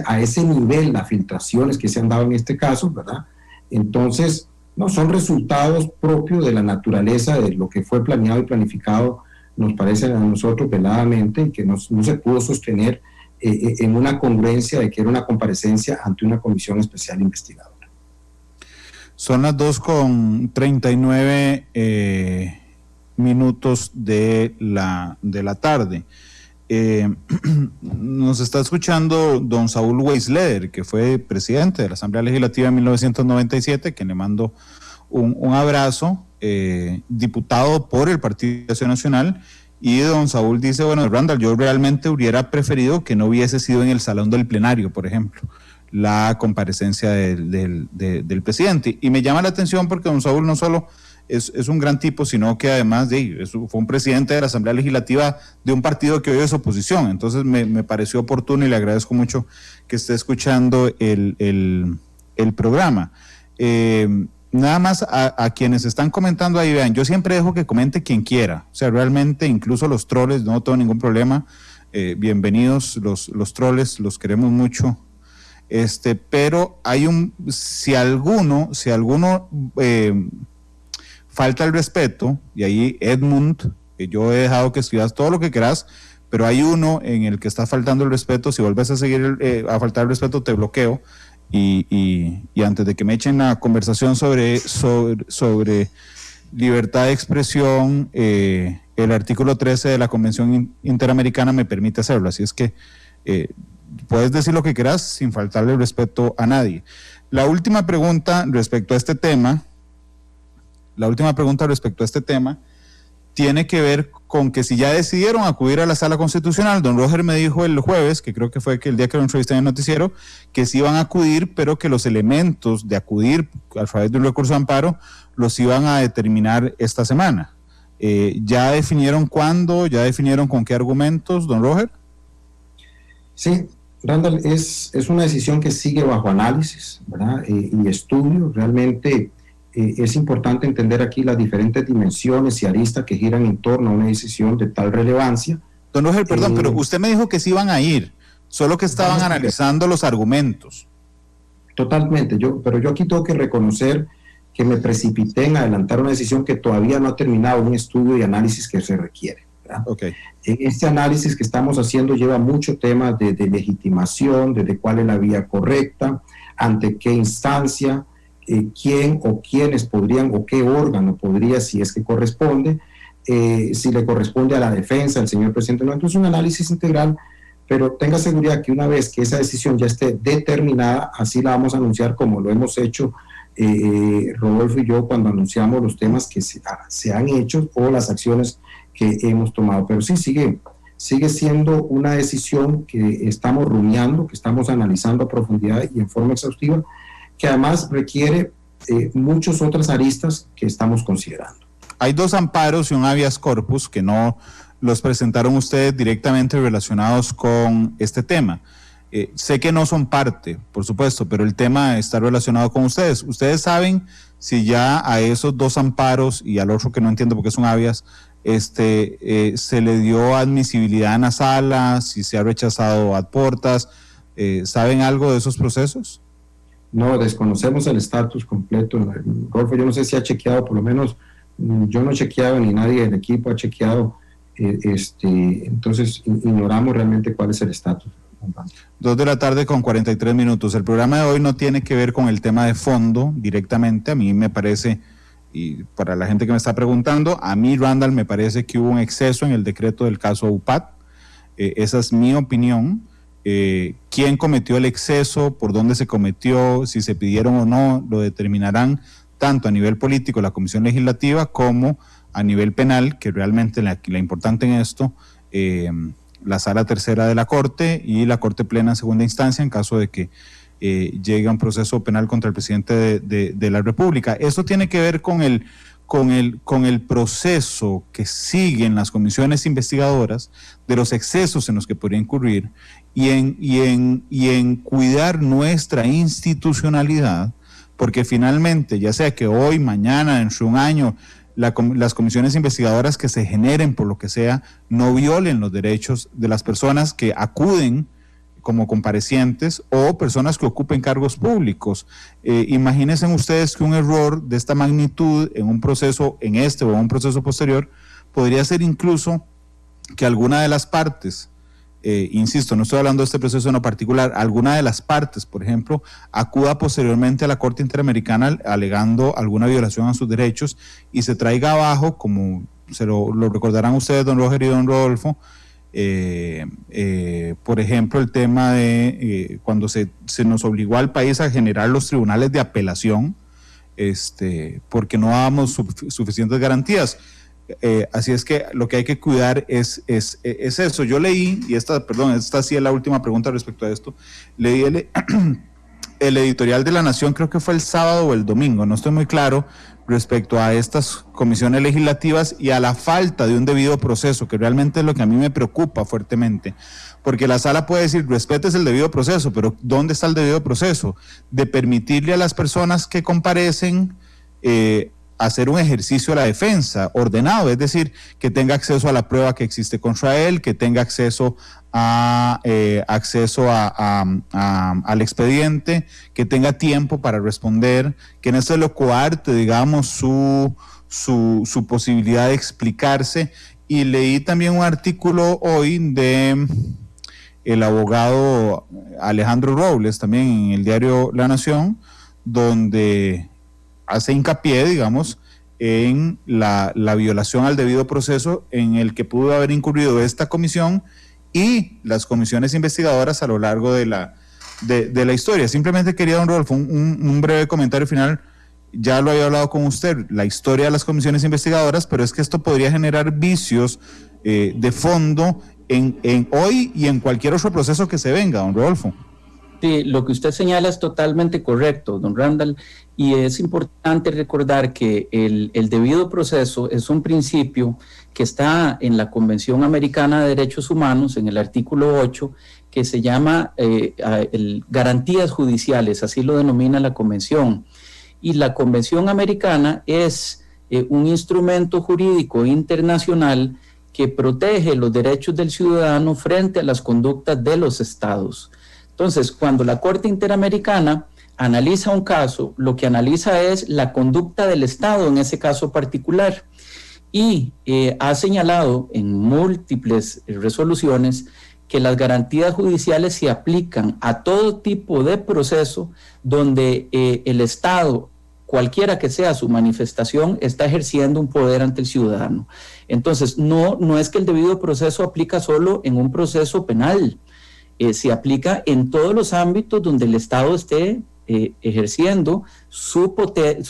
a ese nivel las filtraciones que se han dado en este caso, ¿verdad? Entonces, no son resultados propios de la naturaleza de lo que fue planeado y planificado, nos parece a nosotros veladamente, y que no se pudo sostener en una congruencia de que era una comparecencia ante una comisión especial investigadora. Son las 2:39 minutos de la tarde. Nos está escuchando don Saúl Weisleder, que fue presidente de la Asamblea Legislativa en 1997, que le mando un abrazo, diputado por el Partido de Acción Nacional. Y don Saúl dice, bueno, Randall, yo realmente hubiera preferido que no hubiese sido en el salón del plenario, por ejemplo, la comparecencia del presidente. Y me llama la atención porque don Saúl no solo es un gran tipo, sino que además fue un presidente de la Asamblea Legislativa de un partido que hoy es oposición. Entonces me pareció oportuno y le agradezco mucho que esté escuchando el programa. Nada más a quienes están comentando ahí, vean, yo siempre dejo que comente quien quiera, o sea, realmente incluso los troles, no tengo ningún problema, bienvenidos los troles, los queremos mucho, pero hay si alguno falta el respeto, y ahí Edmund, yo he dejado que escribas todo lo que quieras, pero hay uno en el que está faltando el respeto, si vuelves a seguir a faltar el respeto te bloqueo. Y antes de que me echen la conversación sobre libertad de expresión, el artículo 13 de la Convención Interamericana me permite hacerlo, así es que puedes decir lo que quieras sin faltarle el respeto a nadie. La última pregunta respecto a este tema tiene que ver con que si ya decidieron acudir a la Sala Constitucional, don Roger me dijo el jueves, que creo que fue el día que lo entrevisté en el noticiero, que sí iban a acudir, pero que los elementos de acudir a través de un recurso de amparo los iban a determinar esta semana. ¿Ya definieron cuándo? ¿Ya definieron con qué argumentos, don Roger? Sí, Randall, es una decisión que sigue bajo análisis, ¿verdad? Y estudio. Realmente es importante entender aquí las diferentes dimensiones y aristas que giran en torno a una decisión de tal relevancia. Don Roger, perdón, pero usted me dijo que sí iban a ir, solo que estaban analizando los argumentos. Totalmente, pero yo aquí tengo que reconocer que me precipité en adelantar una decisión que todavía no ha terminado un estudio y análisis que se requiere, ¿verdad? Okay. Este análisis que estamos haciendo lleva mucho tema de legitimación, de cuál es la vía correcta, ante qué instancia, quién o quiénes podrían o qué órgano podría, si es que corresponde, si le corresponde a la defensa, al señor presidente. No, entonces un análisis integral, pero tenga seguridad que una vez que esa decisión ya esté determinada, así la vamos a anunciar como lo hemos hecho Rodolfo y yo cuando anunciamos los temas que se han hecho o las acciones que hemos tomado. Pero sí sigue siendo una decisión que estamos rumiando, que estamos analizando a profundidad y en forma exhaustiva, que además requiere muchas otras aristas que estamos considerando. Hay dos amparos y un habeas corpus que no los presentaron ustedes directamente relacionados con este tema. Sé que no son parte, por supuesto, pero el tema está relacionado con ustedes. ¿Ustedes saben si ya a esos dos amparos y al otro que no entiendo porque es un habeas, se le dio admisibilidad en la sala, si se ha rechazado ad portas? ¿Saben algo de esos procesos? No, desconocemos el estatus completo. Rodolfo, yo no sé si ha chequeado, por lo menos yo no he chequeado ni nadie del equipo ha chequeado, entonces ignoramos realmente cuál es el estatus. 2:43 p.m. El programa de hoy no tiene que ver con el tema de fondo directamente. A mí me parece, y para la gente que me está preguntando, a mí, Randall, me parece que hubo un exceso en el decreto del caso UPAT. Esa es mi opinión. ¿Quién cometió el exceso? ¿Por dónde se cometió? Si se pidieron o no, lo determinarán tanto a nivel político, la Comisión Legislativa, como a nivel penal, que realmente la importante en esto, la Sala Tercera de la Corte y la Corte Plena en segunda instancia, en caso de que llegue a un proceso penal contra el presidente de la República. Esto tiene que ver con el proceso que siguen las comisiones investigadoras, de los excesos en los que podría incurrir, y en cuidar nuestra institucionalidad, porque finalmente, ya sea que hoy, mañana, dentro de un año, las comisiones investigadoras que se generen por lo que sea, no violen los derechos de las personas que acuden como comparecientes o personas que ocupen cargos públicos. Imagínense ustedes que un error de esta magnitud en un proceso, en este o en un proceso posterior, podría ser incluso que alguna de las partes, insisto, no estoy hablando de este proceso en lo particular, alguna de las partes, por ejemplo, acuda posteriormente a la Corte Interamericana alegando alguna violación a sus derechos y se traiga abajo, como se lo recordarán ustedes, don Roger y don Rodolfo, por ejemplo, el tema de cuando se nos obligó al país a generar los tribunales de apelación, porque no dábamos suficientes garantías. Así es que lo que hay que cuidar es eso. Yo leí, y esta sí es la última pregunta respecto a esto, leí el editorial de La Nación, creo que fue el sábado o el domingo, no estoy muy claro, respecto a estas comisiones legislativas y a la falta de un debido proceso, que realmente es lo que a mí me preocupa fuertemente, porque la sala puede decir, respetes el debido proceso, pero ¿dónde está el debido proceso? De permitirle a las personas que comparecen hacer un ejercicio de la defensa ordenado, es decir, que tenga acceso a la prueba que existe contra él, que tenga acceso al expediente, que tenga tiempo para responder, que no se lo coarte, digamos, su posibilidad de explicarse. Y leí también un artículo hoy de el abogado Alejandro Robles, también en el diario La Nación, donde hace hincapié, digamos, en la violación al debido proceso en el que pudo haber incurrido esta comisión y las comisiones investigadoras a lo largo de la historia. Simplemente quería, don Rodolfo, un breve comentario final. Ya lo había hablado con usted, la historia de las comisiones investigadoras, pero es que esto podría generar vicios de fondo en hoy y en cualquier otro proceso que se venga, don Rodolfo. Sí, lo que usted señala es totalmente correcto, don Randall, y es importante recordar que el debido proceso es un principio que está en la Convención Americana de Derechos Humanos, en el artículo 8, que se llama garantías judiciales, así lo denomina la Convención. Y la Convención Americana es un instrumento jurídico internacional que protege los derechos del ciudadano frente a las conductas de los estados. Entonces, cuando la Corte Interamericana analiza un caso, lo que analiza es la conducta del Estado en ese caso particular y ha señalado en múltiples resoluciones que las garantías judiciales se aplican a todo tipo de proceso donde el Estado, cualquiera que sea su manifestación, está ejerciendo un poder ante el ciudadano. Entonces, no es que el debido proceso aplica solo en un proceso penal, se aplica en todos los ámbitos donde el Estado esté ejerciendo su poder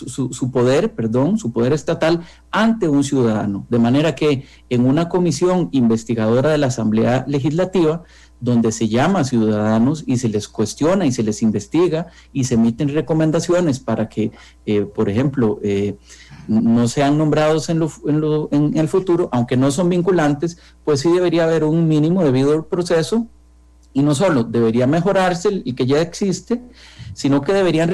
estatal ante un ciudadano. De manera que en una comisión investigadora de la Asamblea Legislativa, donde se llama a ciudadanos y se les cuestiona y se les investiga y se emiten recomendaciones para que, por ejemplo, no sean nombrados en el futuro, aunque no son vinculantes, pues sí debería haber un mínimo debido proceso. Y no solo debería mejorarse el que ya existe, sino que deberían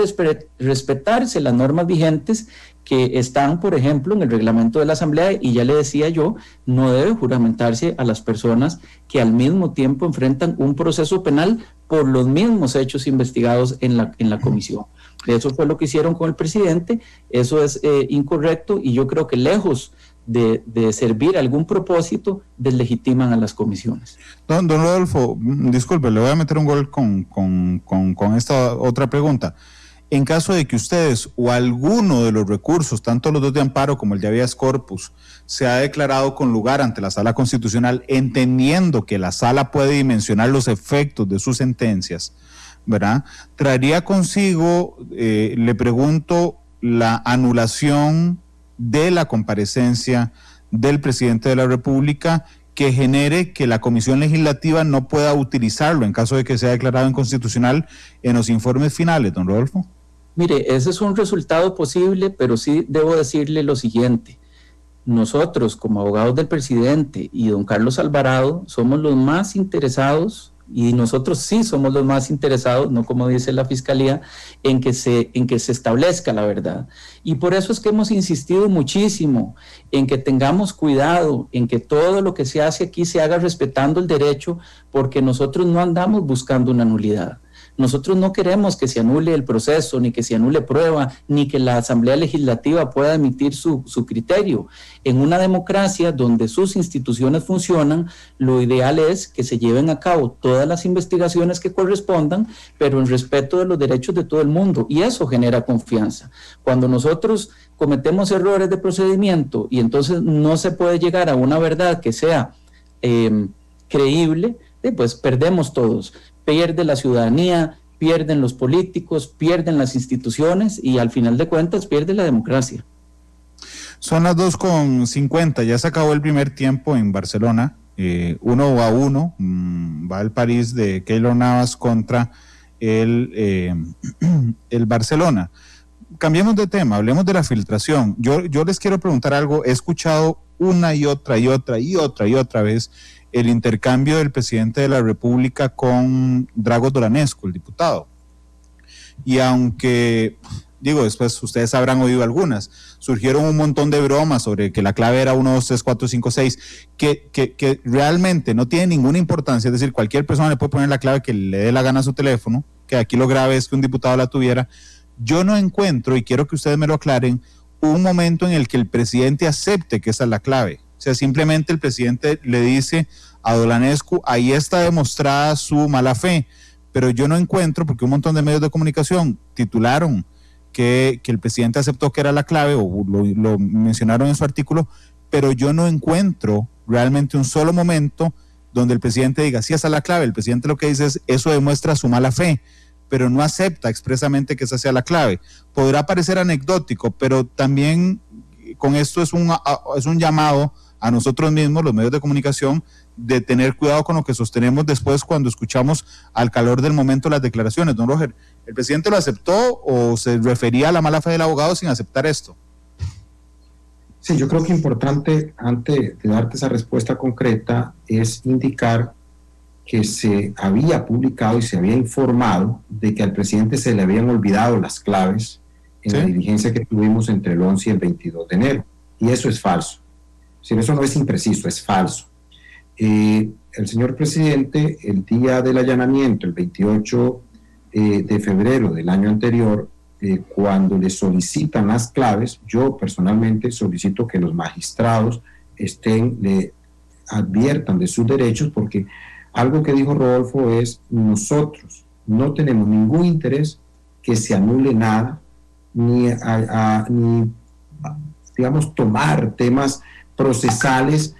respetarse las normas vigentes que están, por ejemplo, en el reglamento de la Asamblea, y ya le decía yo, no debe juramentarse a las personas que al mismo tiempo enfrentan un proceso penal por los mismos hechos investigados en la comisión. Eso fue lo que hicieron con el presidente, eso es incorrecto, y yo creo que lejos de servir algún propósito, deslegitiman a las comisiones. Don Rodolfo, disculpe, le voy a meter un gol con esta otra pregunta. En caso de que ustedes o alguno de los recursos, tanto los dos de amparo como el de habeas corpus, se ha declarado con lugar ante la Sala Constitucional, entendiendo que la Sala puede dimensionar los efectos de sus sentencias, ¿verdad? Traería consigo, le pregunto, la anulación de la comparecencia del presidente de la República que genere que la Comisión Legislativa no pueda utilizarlo en caso de que sea declarado inconstitucional en los informes finales, don Rodolfo? Mire, ese es un resultado posible, pero sí debo decirle lo siguiente. Nosotros, como abogados del presidente y don Carlos Alvarado, somos los más interesados, y nosotros sí somos los más interesados, no como dice la Fiscalía, en que se establezca la verdad. Y por eso es que hemos insistido muchísimo en que tengamos cuidado, en que todo lo que se hace aquí se haga respetando el derecho, porque nosotros no andamos buscando una nulidad. Nosotros no queremos que se anule el proceso, ni que se anule prueba, ni que la Asamblea Legislativa pueda emitir su criterio. En una democracia donde sus instituciones funcionan, lo ideal es que se lleven a cabo todas las investigaciones que correspondan, pero en respeto de los derechos de todo el mundo, y eso genera confianza. Cuando nosotros cometemos errores de procedimiento y entonces no se puede llegar a una verdad que sea creíble, pues perdemos todos. Pierde la ciudadanía, pierden los políticos, pierden las instituciones y al final de cuentas pierde la democracia. Son las 2:50, ya se acabó el primer tiempo en Barcelona, 1-1, va el París de Keylor Navas contra el Barcelona. Cambiemos de tema, hablemos de la filtración. Yo les quiero preguntar algo, he escuchado una y otra vez el intercambio del presidente de la República con Dragos Doranescu, el diputado. Y aunque, después ustedes habrán oído algunas, surgieron un montón de bromas sobre que la clave era 1, 2, 3, 4, 5, 6, que realmente no tiene ninguna importancia. Es decir, cualquier persona le puede poner la clave que le dé la gana a su teléfono, que aquí lo grave es que un diputado la tuviera. Yo no encuentro, y quiero que ustedes me lo aclaren, un momento en el que el presidente acepte que esa es la clave. O sea, simplemente el presidente le dice a Doranescu, ahí está demostrada su mala fe, pero yo no encuentro, porque un montón de medios de comunicación titularon que el presidente aceptó que era la clave, o lo mencionaron en su artículo, pero yo no encuentro realmente un solo momento donde el presidente diga, sí, esa es la clave. El presidente lo que dice es, eso demuestra su mala fe, pero no acepta expresamente que esa sea la clave. Podrá parecer anecdótico, pero también con esto es un llamado a nosotros mismos, los medios de comunicación, de tener cuidado con lo que sostenemos después cuando escuchamos al calor del momento las declaraciones. Don Roger, ¿el presidente lo aceptó o se refería a la mala fe del abogado sin aceptar esto? Sí, yo creo que importante, antes de darte esa respuesta concreta, es indicar que se había publicado y se había informado de que al presidente se le habían olvidado las claves en la diligencia que tuvimos entre el 11 y el 22 de enero. Y eso es falso. Si eso no es impreciso, es falso. El señor presidente, el día del allanamiento, el 28 de febrero del año anterior, cuando le solicitan las claves, yo personalmente solicito que los magistrados le adviertan de sus derechos, porque algo que dijo Rodolfo es, nosotros no tenemos ningún interés que se anule nada, ni digamos, tomar temas procesales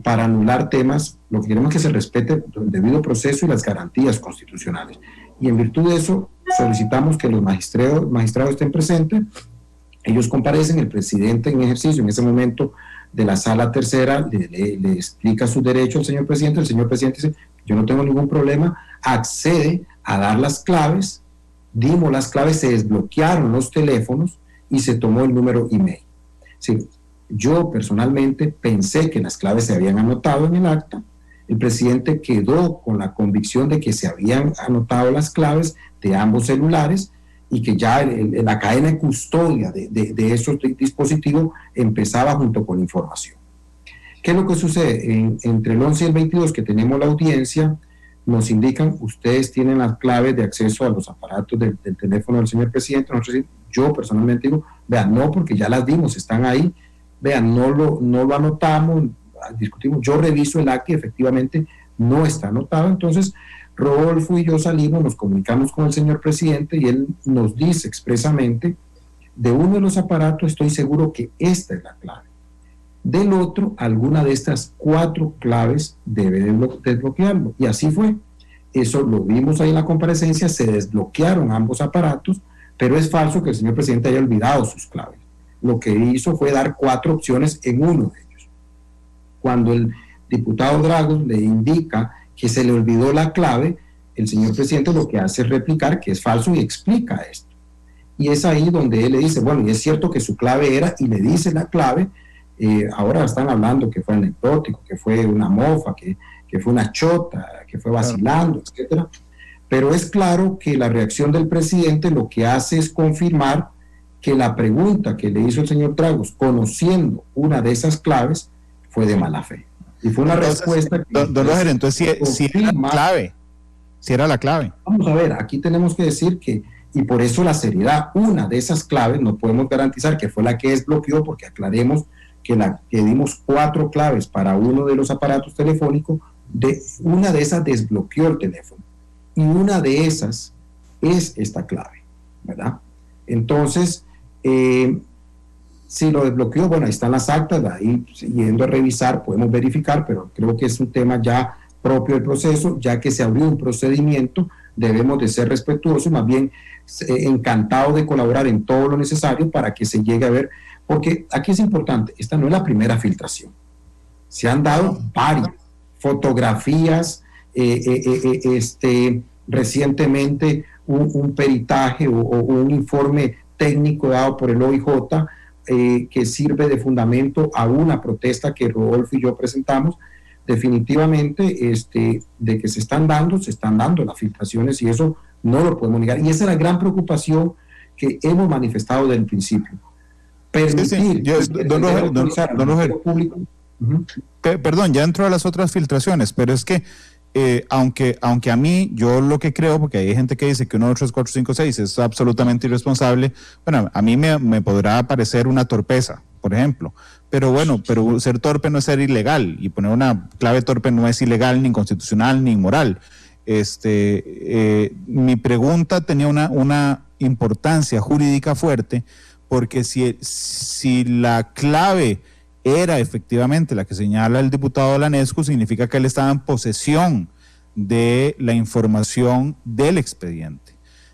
para anular temas. Lo que queremos es que se respete el debido proceso y las garantías constitucionales. Y en virtud de eso, solicitamos que los magistrados estén presentes. Ellos comparecen, el presidente en ejercicio, en ese momento de la sala tercera, le explica sus derechos al señor presidente. El señor presidente dice, yo no tengo ningún problema, accede a dar las claves, dimos las claves, se desbloquearon los teléfonos y se tomó el número email. Sí, yo personalmente pensé que las claves se habían anotado en el acta. El presidente quedó con la convicción de que se habían anotado las claves de ambos celulares y que ya la cadena de custodia de esos dispositivos empezaba junto con la información. ¿Qué es lo que sucede? Entre el 11 y el 22, que tenemos la audiencia, nos indican, ustedes tienen las claves de acceso a los aparatos del teléfono del señor presidente. Nosotros, yo personalmente digo, vean, no, porque ya las dimos, están ahí, vean, no lo anotamos, discutimos, yo reviso el acta y efectivamente no está anotado. Entonces Rodolfo y yo salimos, nos comunicamos con el señor presidente y él nos dice expresamente, de uno de los aparatos estoy seguro que esta es la clave, del otro alguna de estas 4 claves debe desbloquearlo, y así fue. Eso lo vimos ahí en la comparecencia, se desbloquearon ambos aparatos, pero es falso que el señor presidente haya olvidado sus claves. Lo que hizo fue dar 4 opciones en uno de ellos. Cuando el diputado Dragos le indica que se le olvidó la clave, el señor presidente lo que hace es replicar que es falso y explica esto. Y es ahí donde él le dice, bueno, y es cierto que su clave era, y le dice la clave, ahora están hablando que fue anecdótico, que fue una mofa, que fue una chota, que fue vacilando, etcétera. Pero es claro que la reacción del presidente lo que hace es confirmar que la pregunta que le hizo el señor Dragos, conociendo una de esas claves, fue de mala fe. Y fue una respuesta... Don Roger, entonces si era la clave, si era la clave. Vamos a ver, aquí tenemos que decir que, y por eso la seriedad, una de esas claves, no podemos garantizar que fue la que desbloqueó, porque aclaremos que dimos 4 claves para uno de los aparatos telefónicos, una de esas desbloqueó el teléfono, y una de esas es esta clave, ¿verdad? Entonces, si lo desbloqueó, bueno, ahí están las actas, ahí yendo a revisar podemos verificar, pero creo que es un tema ya propio del proceso, ya que se abrió un procedimiento, debemos de ser respetuosos, más bien encantado de colaborar en todo lo necesario para que se llegue a ver, porque aquí es importante, esta no es la primera filtración, se han dado varias fotografías, recientemente un peritaje o un informe técnico dado por el OIJ que sirve de fundamento a una protesta que Rodolfo y yo presentamos. Definitivamente de que se están dando las filtraciones, y eso no lo podemos negar, y esa es la gran preocupación que hemos manifestado desde el principio. Permitir don Roger, perdón, ya entró a las otras filtraciones, pero es que aunque a mí, yo lo que creo, porque hay gente que dice que 1, 2, 3, 4, 5, 6 es absolutamente irresponsable, bueno, a mí me podrá parecer una torpeza, por ejemplo, pero bueno, pero ser torpe no es ser ilegal, y poner una clave torpe no es ilegal, ni inconstitucional, ni inmoral. Mi pregunta tenía una importancia jurídica fuerte, porque si la clave era efectivamente la que señala el diputado Lanescu, significa que él estaba en posesión de la información del expediente.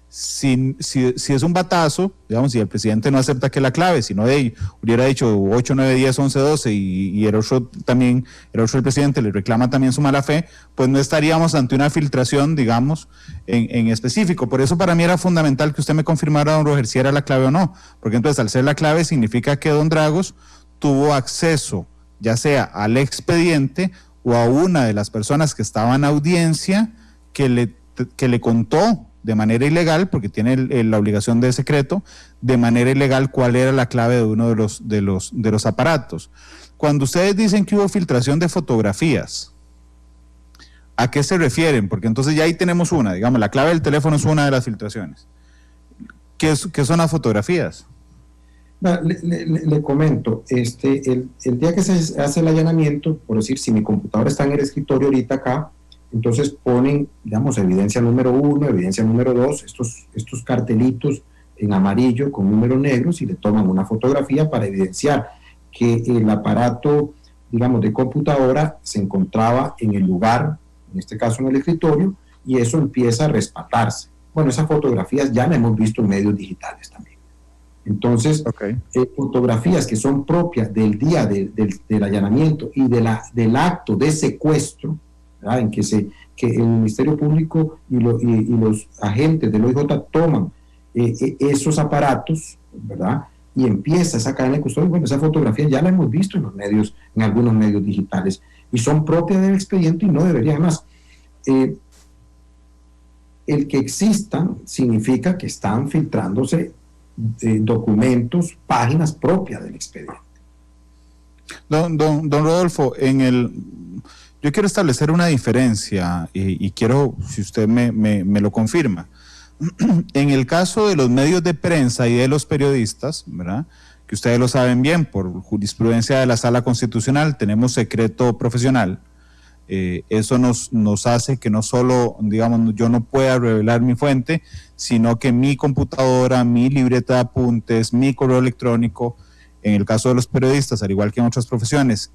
Si es un batazo, digamos, si el presidente no acepta que la clave, sino hubiera dicho 8, 9, 10, 11, 12 y el otro el presidente le reclama también su mala fe, pues no estaríamos ante una filtración, digamos, en específico. Por eso para mí era fundamental que usted me confirmara, don Roger, si era la clave o no, porque entonces al ser la clave significa que don Dragos tuvo acceso ya sea al expediente o a una de las personas que estaban en audiencia que le contó de manera ilegal, porque tiene la obligación de secreto, de manera ilegal cuál era la clave de uno de los aparatos. Cuando ustedes dicen que hubo filtración de fotografías, ¿a qué se refieren? Porque entonces ya ahí tenemos una, digamos, la clave del teléfono es una de las filtraciones. ¿Qué son las fotografías? Le comento, el día que se hace el allanamiento, por decir, si mi computadora está en el escritorio ahorita acá, entonces ponen, digamos, evidencia número 1, evidencia número 2, estos cartelitos en amarillo con números negros, y le toman una fotografía para evidenciar que el aparato, digamos, de computadora se encontraba en el lugar, en este caso en el escritorio, y eso empieza a respaldarse. Bueno, esas fotografías ya las hemos visto en medios digitales también. Entonces, fotografías que son propias del día del allanamiento y del acto de secuestro, ¿verdad?, en que el Ministerio Público y los agentes del OIJ toman esos aparatos, ¿verdad?, y empieza esa cadena de custodia. Bueno, esa fotografía ya la hemos visto en algunos medios digitales, y son propias del expediente y no deberían más. El que existan significa que están filtrándose documentos, páginas propias del expediente. Don Rodolfo, yo quiero establecer una diferencia y quiero, si usted me lo confirma. En el caso de los medios de prensa y de los periodistas, ¿verdad?, que ustedes lo saben bien, por jurisprudencia de la Sala Constitucional, tenemos secreto profesional. Eso nos hace que no solo, digamos, yo no pueda revelar mi fuente, sino que mi computadora, mi libreta de apuntes, mi correo electrónico, en el caso de los periodistas, al igual que en otras profesiones,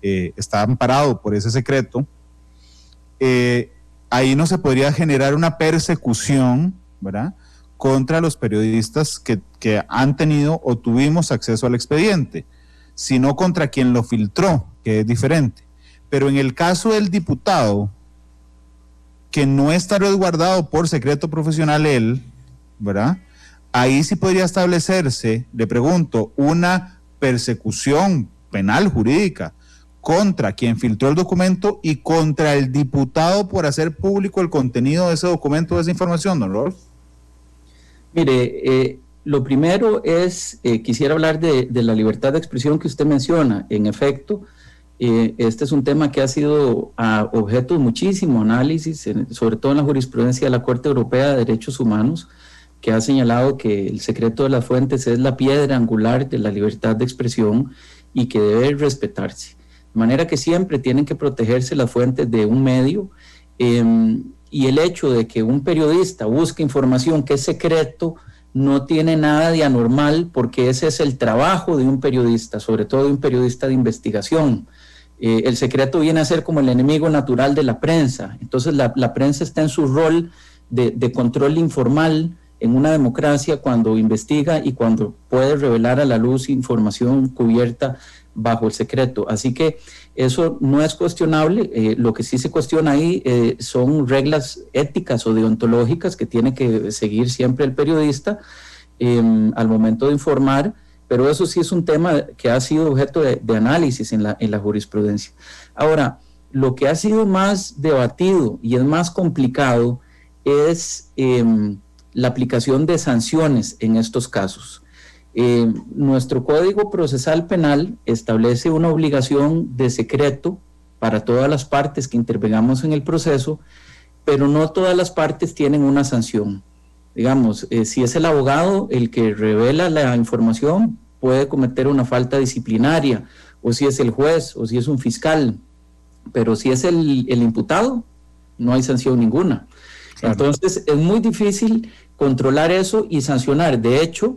está amparado por ese secreto. Ahí no se podría generar una persecución, ¿verdad?, contra los periodistas que han tenido o tuvimos acceso al expediente, sino contra quien lo filtró, que es diferente. Pero en el caso del diputado, que no está resguardado por secreto profesional él, ¿verdad? Ahí sí podría establecerse, le pregunto, una persecución penal jurídica contra quien filtró el documento y contra el diputado por hacer público el contenido de ese documento, de esa información, don Rolf. Mire, lo primero es, quisiera hablar de la libertad de expresión que usted menciona. En efecto, este es un tema que ha sido objeto de muchísimo análisis, sobre todo en la jurisprudencia de la Corte Europea de Derechos Humanos, que ha señalado que el secreto de las fuentes es la piedra angular de la libertad de expresión y que debe respetarse. De manera que siempre tienen que protegerse las fuentes de un medio, y el hecho de que un periodista busque información que es secreto no tiene nada de anormal, porque ese es el trabajo de un periodista, sobre todo de un periodista de investigación. El secreto viene a ser como el enemigo natural de la prensa. Entonces la prensa está en su rol de control informal en una democracia cuando investiga y cuando puede revelar a la luz información cubierta bajo el secreto. Así que eso no es cuestionable. Lo que sí se cuestiona ahí son reglas éticas o deontológicas que tiene que seguir siempre el periodista al momento de informar, pero eso sí es un tema que ha sido objeto de análisis en la jurisprudencia. Ahora, lo que ha sido más debatido y es más complicado es la aplicación de sanciones en estos casos. Nuestro Código Procesal Penal establece una obligación de secreto para todas las partes que intervengamos en el proceso, pero no todas las partes tienen una sanción. Digamos, si es el abogado el que revela la información, puede cometer una falta disciplinaria, o si es el juez, o si es un fiscal, pero si es el imputado, no hay sanción ninguna. Claro. Entonces es muy difícil controlar eso y sancionar. De hecho,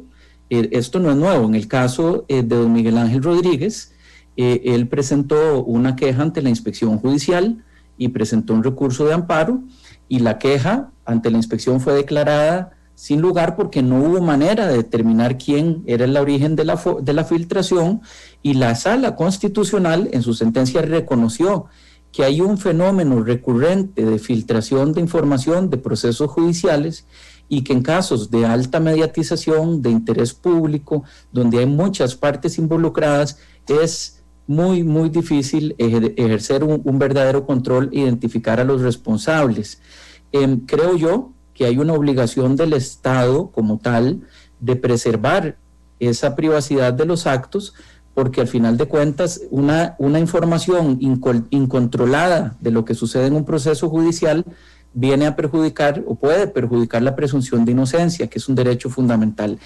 esto no es nuevo. En el caso de don Miguel Ángel Rodríguez, él presentó una queja ante la inspección judicial y presentó un recurso de amparo, y la queja ante la inspección fue declarada sin lugar porque no hubo manera de determinar quién era el origen de la filtración, y la Sala Constitucional en su sentencia reconoció que hay un fenómeno recurrente de filtración de información de procesos judiciales, y que en casos de alta mediatización, de interés público, donde hay muchas partes involucradas, es muy, muy difícil ejercer un verdadero control e identificar a los responsables. Creo yo que hay una obligación del Estado como tal de preservar esa privacidad de los actos, porque al final de cuentas una información incontrolada de lo que sucede en un proceso judicial viene a perjudicar o puede perjudicar la presunción de inocencia, que es un derecho fundamental.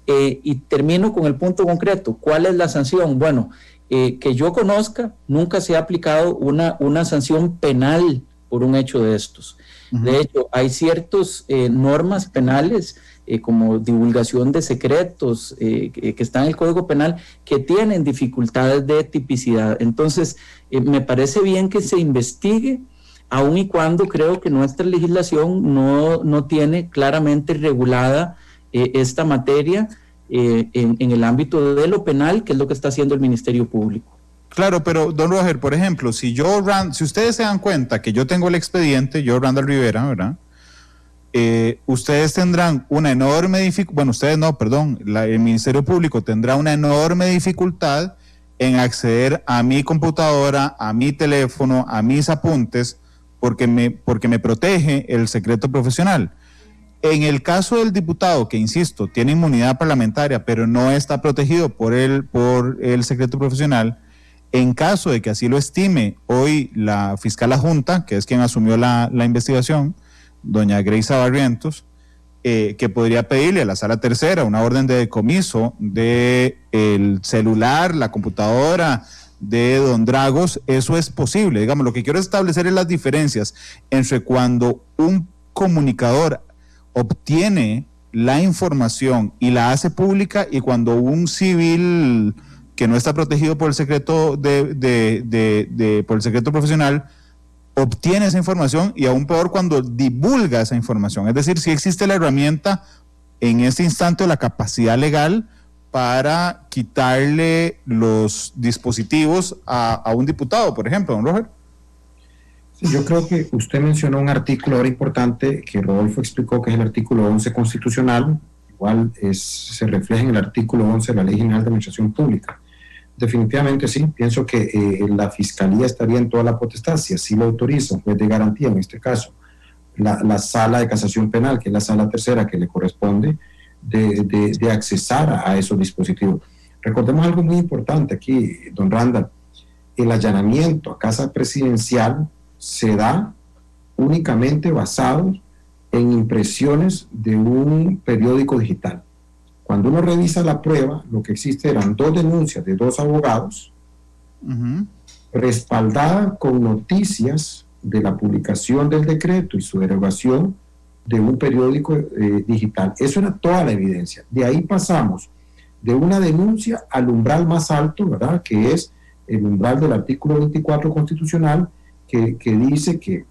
Y termino con el punto concreto. ¿Cuál es la sanción? Bueno, que yo conozca, nunca se ha aplicado una sanción penal por un hecho de estos. De hecho, hay ciertas normas penales, como divulgación de secretos, que están en el Código Penal, que tienen dificultades de tipicidad. Entonces, me parece bien que se investigue, aun y cuando creo que nuestra legislación no tiene claramente regulada esta materia en el ámbito de lo penal, que es lo que está haciendo el Ministerio Público. Claro, pero don Roger, por ejemplo, si ustedes se dan cuenta que yo tengo el expediente, yo, Randall Rivera, ¿verdad? Ustedes tendrán una enorme dificultad, bueno, ustedes no, perdón, el Ministerio Público tendrá una enorme dificultad en acceder a mi computadora, a mi teléfono, a mis apuntes, porque me protege el secreto profesional. En el caso del diputado, que insisto, tiene inmunidad parlamentaria, pero no está protegido por el secreto profesional, en caso de que así lo estime hoy la fiscal adjunta, que es quien asumió la investigación, doña Greisa Barrientos, que podría pedirle a la Sala Tercera una orden de decomiso del celular, la computadora de don Dragos. Eso es posible. Digamos, lo que quiero establecer es las diferencias entre cuando un comunicador obtiene la información y la hace pública, y cuando un civil que no está protegido por el secreto por el secreto profesional obtiene esa información, y aún peor cuando divulga esa información. Es decir, si existe la herramienta en este instante la capacidad legal para quitarle los dispositivos a un diputado, por ejemplo, don Roger? Sí, yo creo que usted mencionó un artículo ahora importante que Rodolfo explicó, que es el artículo 11 constitucional, igual se refleja en el artículo 11 de la Ley General de Administración Pública. Definitivamente sí, pienso que la Fiscalía estaría en toda la potestad, si así lo autoriza un juez de garantía, en este caso, la Sala de Casación Penal, que es la Sala Tercera que le corresponde, de accesar a esos dispositivos. Recordemos algo muy importante aquí, don Randall, el allanamiento a casa presidencial se da únicamente basado en impresiones de un periódico digital. Cuando uno revisa la prueba, lo que existe eran 2 denuncias de 2 abogados, respaldadas con noticias de la publicación del decreto y su derogación de un periódico digital. Eso era toda la evidencia. De ahí pasamos de una denuncia al umbral más alto, ¿verdad?, que es el umbral del artículo 24 constitucional, que dice que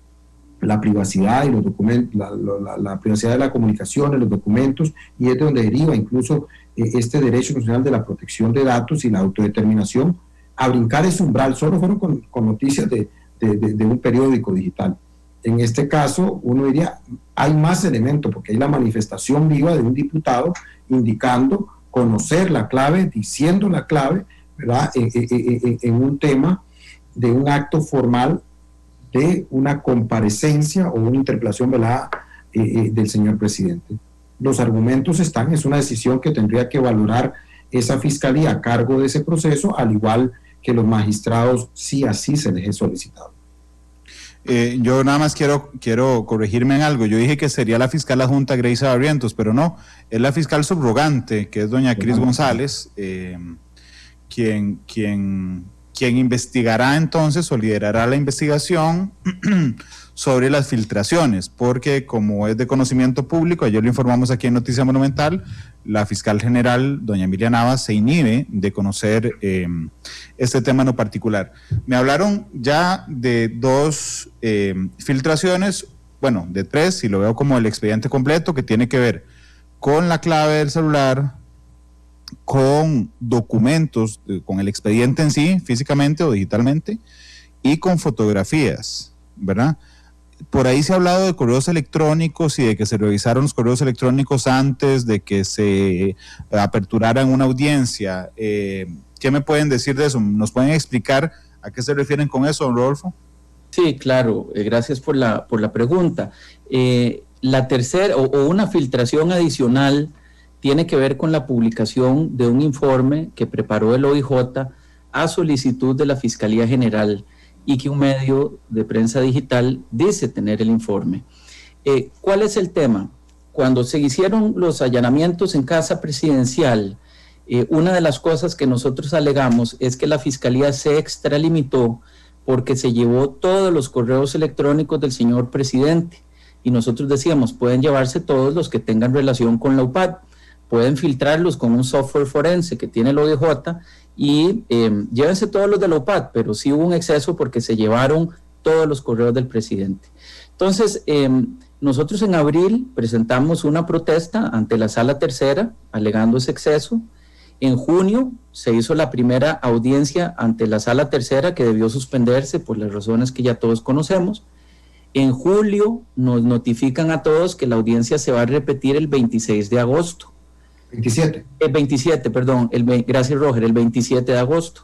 la privacidad y los documentos, la privacidad de la comunicación, de los documentos, y es de donde deriva incluso este derecho nacional de la protección de datos y la autodeterminación. A brincar ese umbral solo fueron con noticias de un periódico digital. En este caso, uno diría, hay más elementos, porque hay la manifestación viva de un diputado indicando, conocer la clave, diciendo la clave, ¿verdad?, en un tema de un acto formal de una comparecencia o una interpelación velada del señor presidente. Los argumentos están, es una decisión que tendría que valorar esa fiscalía a cargo de ese proceso, al igual que los magistrados, si así se les es solicitado. Yo nada más quiero corregirme en algo. Yo dije que sería la fiscal adjunta Grace Barrientos, pero no, es la fiscal subrogante, que es doña Cris González, quien investigará entonces o liderará la investigación sobre las filtraciones, porque como es de conocimiento público, ayer lo informamos aquí en Noticia Monumental, la fiscal general, doña Emilia Navas, se inhibe de conocer este tema en lo particular. Me hablaron ya de 2 filtraciones, bueno, de 3, si lo veo como el expediente completo, que tiene que ver con la clave del celular, con documentos, con el expediente en sí, físicamente o digitalmente, y con fotografías, ¿verdad? Por ahí se ha hablado de correos electrónicos y de que se revisaron los correos electrónicos antes de que se aperturara una audiencia. ¿Qué me pueden decir de eso? ¿Nos pueden explicar a qué se refieren con eso, don Rodolfo? Sí, claro, gracias por la pregunta. La tercera, o una filtración adicional, tiene que ver con la publicación de un informe que preparó el OIJ a solicitud de la Fiscalía General y que un medio de prensa digital dice tener el informe. ¿Cuál es el tema? Cuando se hicieron los allanamientos en casa presidencial, una de las cosas que nosotros alegamos es que la Fiscalía se extralimitó porque se llevó todos los correos electrónicos del señor presidente y nosotros decíamos, pueden llevarse todos los que tengan relación con la UPAD, pueden filtrarlos con un software forense que tiene el OIJ y llévense todos los de la UPAD, pero sí hubo un exceso porque se llevaron todos los correos del presidente. Entonces, nosotros en abril presentamos una protesta ante la Sala Tercera alegando ese exceso. En junio se hizo la primera audiencia ante la Sala Tercera que debió suspenderse por las razones que ya todos conocemos. En julio nos notifican a todos que la audiencia se va a repetir el 26 de agosto. 27. El 27, perdón, gracias Roger, el 27 de agosto.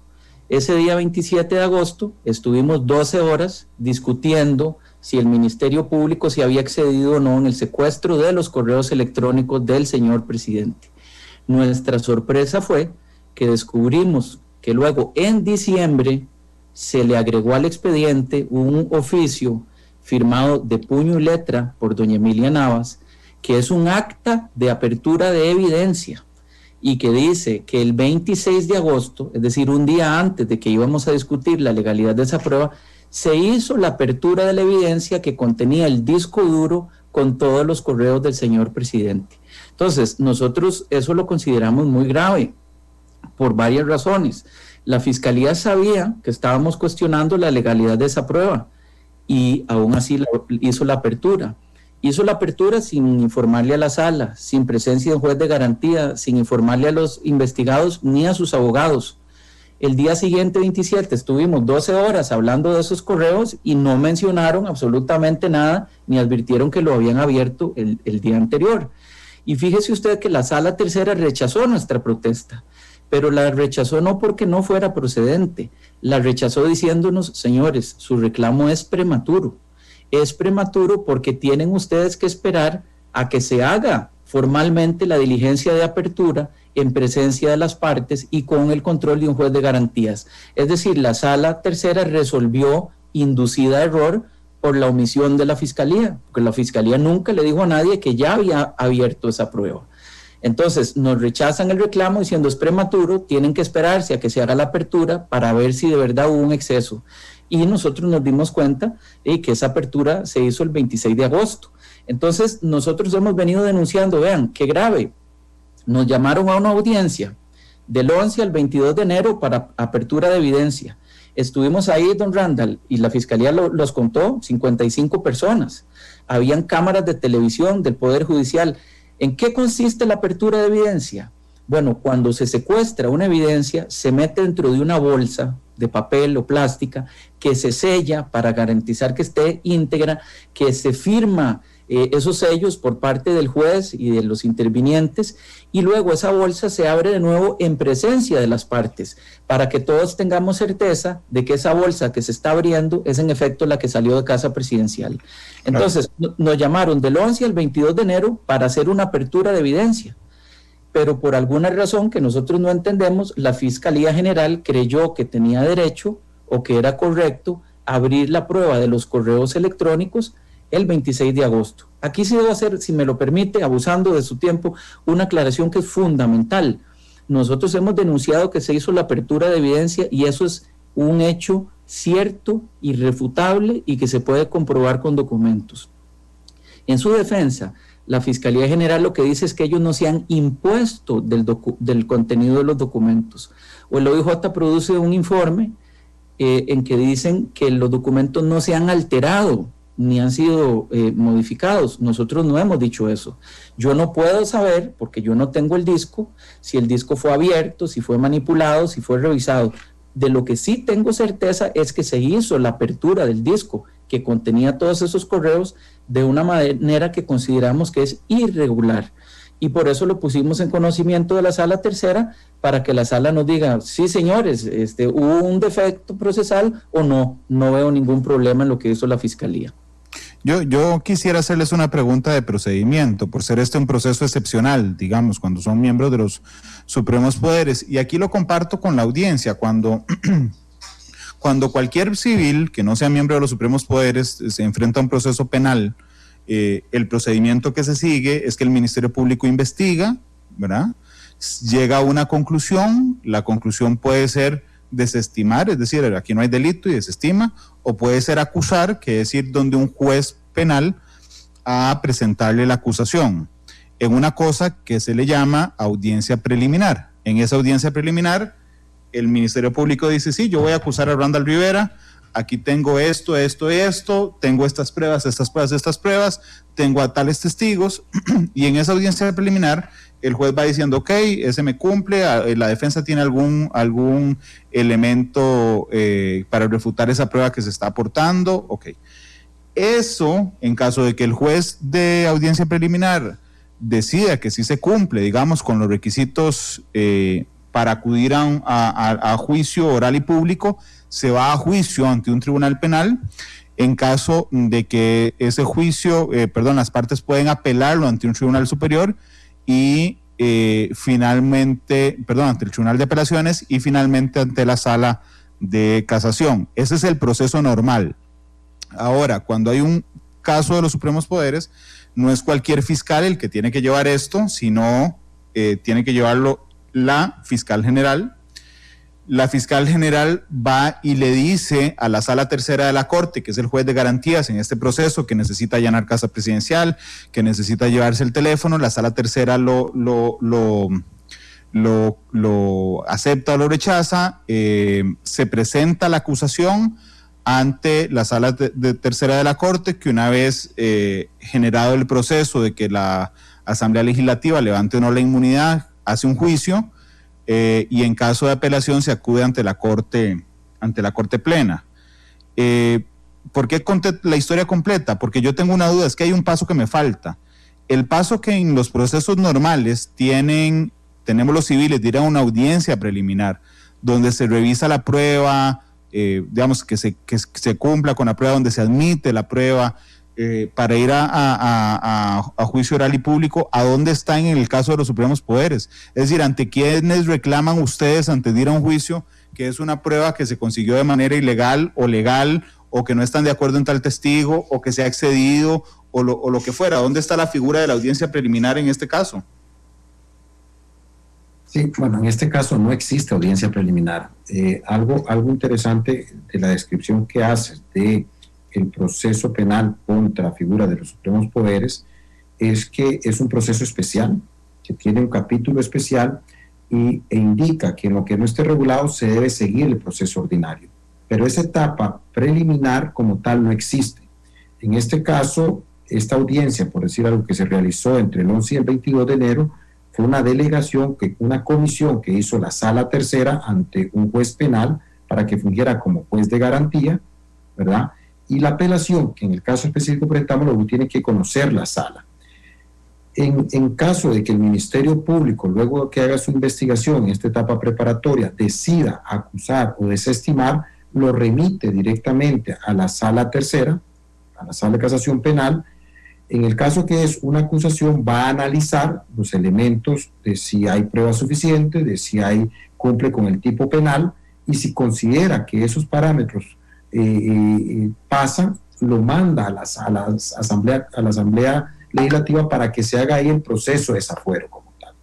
Ese día 27 de agosto estuvimos 12 horas discutiendo si el Ministerio Público se había excedido o no en el secuestro de los correos electrónicos del señor presidente. Nuestra sorpresa fue que descubrimos que luego en diciembre se le agregó al expediente un oficio firmado de puño y letra por doña Emilia Navas, que es un acta de apertura de evidencia y que dice que el 26 de agosto, es decir, un día antes de que íbamos a discutir la legalidad de esa prueba, se hizo la apertura de la evidencia que contenía el disco duro con todos los correos del señor presidente. Entonces, nosotros eso lo consideramos muy grave por varias razones. La Fiscalía sabía que estábamos cuestionando la legalidad de esa prueba y aún así hizo la apertura. hizo la apertura sin informarle a la sala, sin presencia de un juez de garantía, sin informarle a los investigados ni a sus abogados. El día siguiente, 27, estuvimos 12 horas hablando de esos correos y no mencionaron absolutamente nada, ni advirtieron que lo habían abierto el día anterior. Y fíjese usted que la sala tercera rechazó nuestra protesta, pero la rechazó no porque no fuera procedente, la rechazó diciéndonos, señores, su reclamo es prematuro. Es prematuro porque tienen ustedes que esperar a que se haga formalmente la diligencia de apertura en presencia de las partes y con el control de un juez de garantías. Es decir, la sala tercera resolvió inducida a error por la omisión de la fiscalía, porque la fiscalía nunca le dijo a nadie que ya había abierto esa prueba. Entonces, nos rechazan el reclamo diciendo es prematuro, tienen que esperarse a que se haga la apertura para ver si de verdad hubo un exceso. Y nosotros nos dimos cuenta de que esa apertura se hizo el 26 de agosto. Entonces, nosotros hemos venido denunciando, vean, qué grave. Nos llamaron a una audiencia del 11 al 22 de enero para apertura de evidencia. Estuvimos ahí, don Randall, y la fiscalía los contó, 55 personas. Habían cámaras de televisión del Poder Judicial. ¿En qué consiste la apertura de evidencia? Bueno, cuando se secuestra una evidencia, se mete dentro de una bolsa de papel o plástica que se sella para garantizar que esté íntegra, que se firma esos sellos por parte del juez y de los intervinientes, y luego esa bolsa se abre de nuevo en presencia de las partes, para que todos tengamos certeza de que esa bolsa que se está abriendo es en efecto la que salió de Casa Presidencial. Entonces, nos llamaron del 11 al 22 de enero para hacer una apertura de evidencia, pero por alguna razón que nosotros no entendemos, la Fiscalía General creyó que tenía derecho o que era correcto abrir la prueba de los correos electrónicos el 26 de agosto. Aquí sí debo hacer, si me lo permite, abusando de su tiempo, una aclaración que es fundamental. Nosotros hemos denunciado que se hizo la apertura de evidencia y eso es un hecho cierto, irrefutable y que se puede comprobar con documentos. En su defensa, la Fiscalía General lo que dice es que ellos no se han impuesto del contenido de los documentos. O el OIJ produce un informe en que dicen que los documentos no se han alterado ni han sido modificados. Nosotros no hemos dicho eso. Yo no puedo saber, porque yo no tengo el disco, si el disco fue abierto, si fue manipulado, si fue revisado. De lo que sí tengo certeza es que se hizo la apertura del disco que contenía todos esos correos de una manera que consideramos que es irregular. Y por eso lo pusimos en conocimiento de la sala tercera, para que la sala nos diga, sí señores, hubo un defecto procesal o no veo ningún problema en lo que hizo la Fiscalía. Yo quisiera hacerles una pregunta de procedimiento, por ser un proceso excepcional, digamos, cuando son miembros de los supremos poderes, y aquí lo comparto con la audiencia, cuando cualquier civil que no sea miembro de los supremos poderes se enfrenta a un proceso penal, el procedimiento que se sigue es que el Ministerio Público investiga, ¿verdad? Llega a una conclusión, la conclusión puede ser desestimar, es decir, aquí no hay delito y desestima, o puede ser acusar, que es ir donde un juez penal a presentarle la acusación, en una cosa que se le llama audiencia preliminar. En esa audiencia preliminar, el Ministerio Público dice, sí, yo voy a acusar a Randall Rivera, aquí tengo esto, tengo estas pruebas, tengo a tales testigos, y en esa audiencia preliminar el juez va diciendo, ok, ese me cumple, la defensa tiene algún elemento para refutar esa prueba que se está aportando, ok. Eso, en caso de que el juez de audiencia preliminar decida que sí se cumple, digamos, con los requisitos para acudir a juicio oral y público, se va a juicio ante un tribunal penal. En caso de que ese juicio, las partes pueden apelarlo ante un tribunal superior y finalmente, ante el Tribunal de Apelaciones y finalmente ante la Sala de Casación. Ese es el proceso normal. Ahora, cuando hay un caso de los supremos poderes, no es cualquier fiscal el que tiene que llevar esto, sino tiene que llevarlo la fiscal general. La fiscal general va y le dice a la sala tercera de la Corte, que es el juez de garantías en este proceso, que necesita allanar Casa Presidencial, que necesita llevarse el teléfono. La sala tercera lo acepta o lo rechaza, se presenta la acusación ante la sala tercera de la Corte, que una vez generado el proceso de que la Asamblea Legislativa levante o no la inmunidad, hace un juicio y en caso de apelación se acude ante la Corte Plena. ¿Por qué conté la historia completa? Porque yo tengo una duda, es que hay un paso que me falta. El paso que en los procesos normales tenemos los civiles de ir a una audiencia preliminar, donde se revisa la prueba, digamos que se cumpla con la prueba, donde se admite la prueba, para ir a juicio oral y público. ¿A dónde está en el caso de los supremos poderes? Es decir, ¿ante quiénes reclaman ustedes antes de ir a un juicio que es una prueba que se consiguió de manera ilegal o legal, o que no están de acuerdo en tal testigo, o que se ha excedido, o lo que fuera? ¿Dónde está la figura de la audiencia preliminar en este caso? Sí, bueno, en este caso no existe audiencia preliminar. Algo interesante de la descripción que haces de el proceso penal contra la figura de los supremos poderes es que es un proceso especial, que tiene un capítulo especial e indica que en lo que no esté regulado se debe seguir el proceso ordinario. Pero esa etapa preliminar como tal no existe. En este caso, esta audiencia, por decir algo, que se realizó entre el 11 y el 22 de enero, fue una delegación, una comisión que hizo la Sala Tercera ante un juez penal para que fungiera como juez de garantía, ¿verdad? Y la apelación, que en el caso específico presentamos, luego tiene que conocer la sala. En caso de que el Ministerio Público, luego que haga su investigación en esta etapa preparatoria, decida acusar o desestimar, lo remite directamente a la Sala Tercera, a la Sala de Casación Penal. En el caso que es una acusación, va a analizar los elementos de si hay pruebas suficientes, de si cumple con el tipo penal, y si considera que esos parámetros pasan, lo manda a la Asamblea Legislativa para que se haga ahí el proceso de desafuero como tal.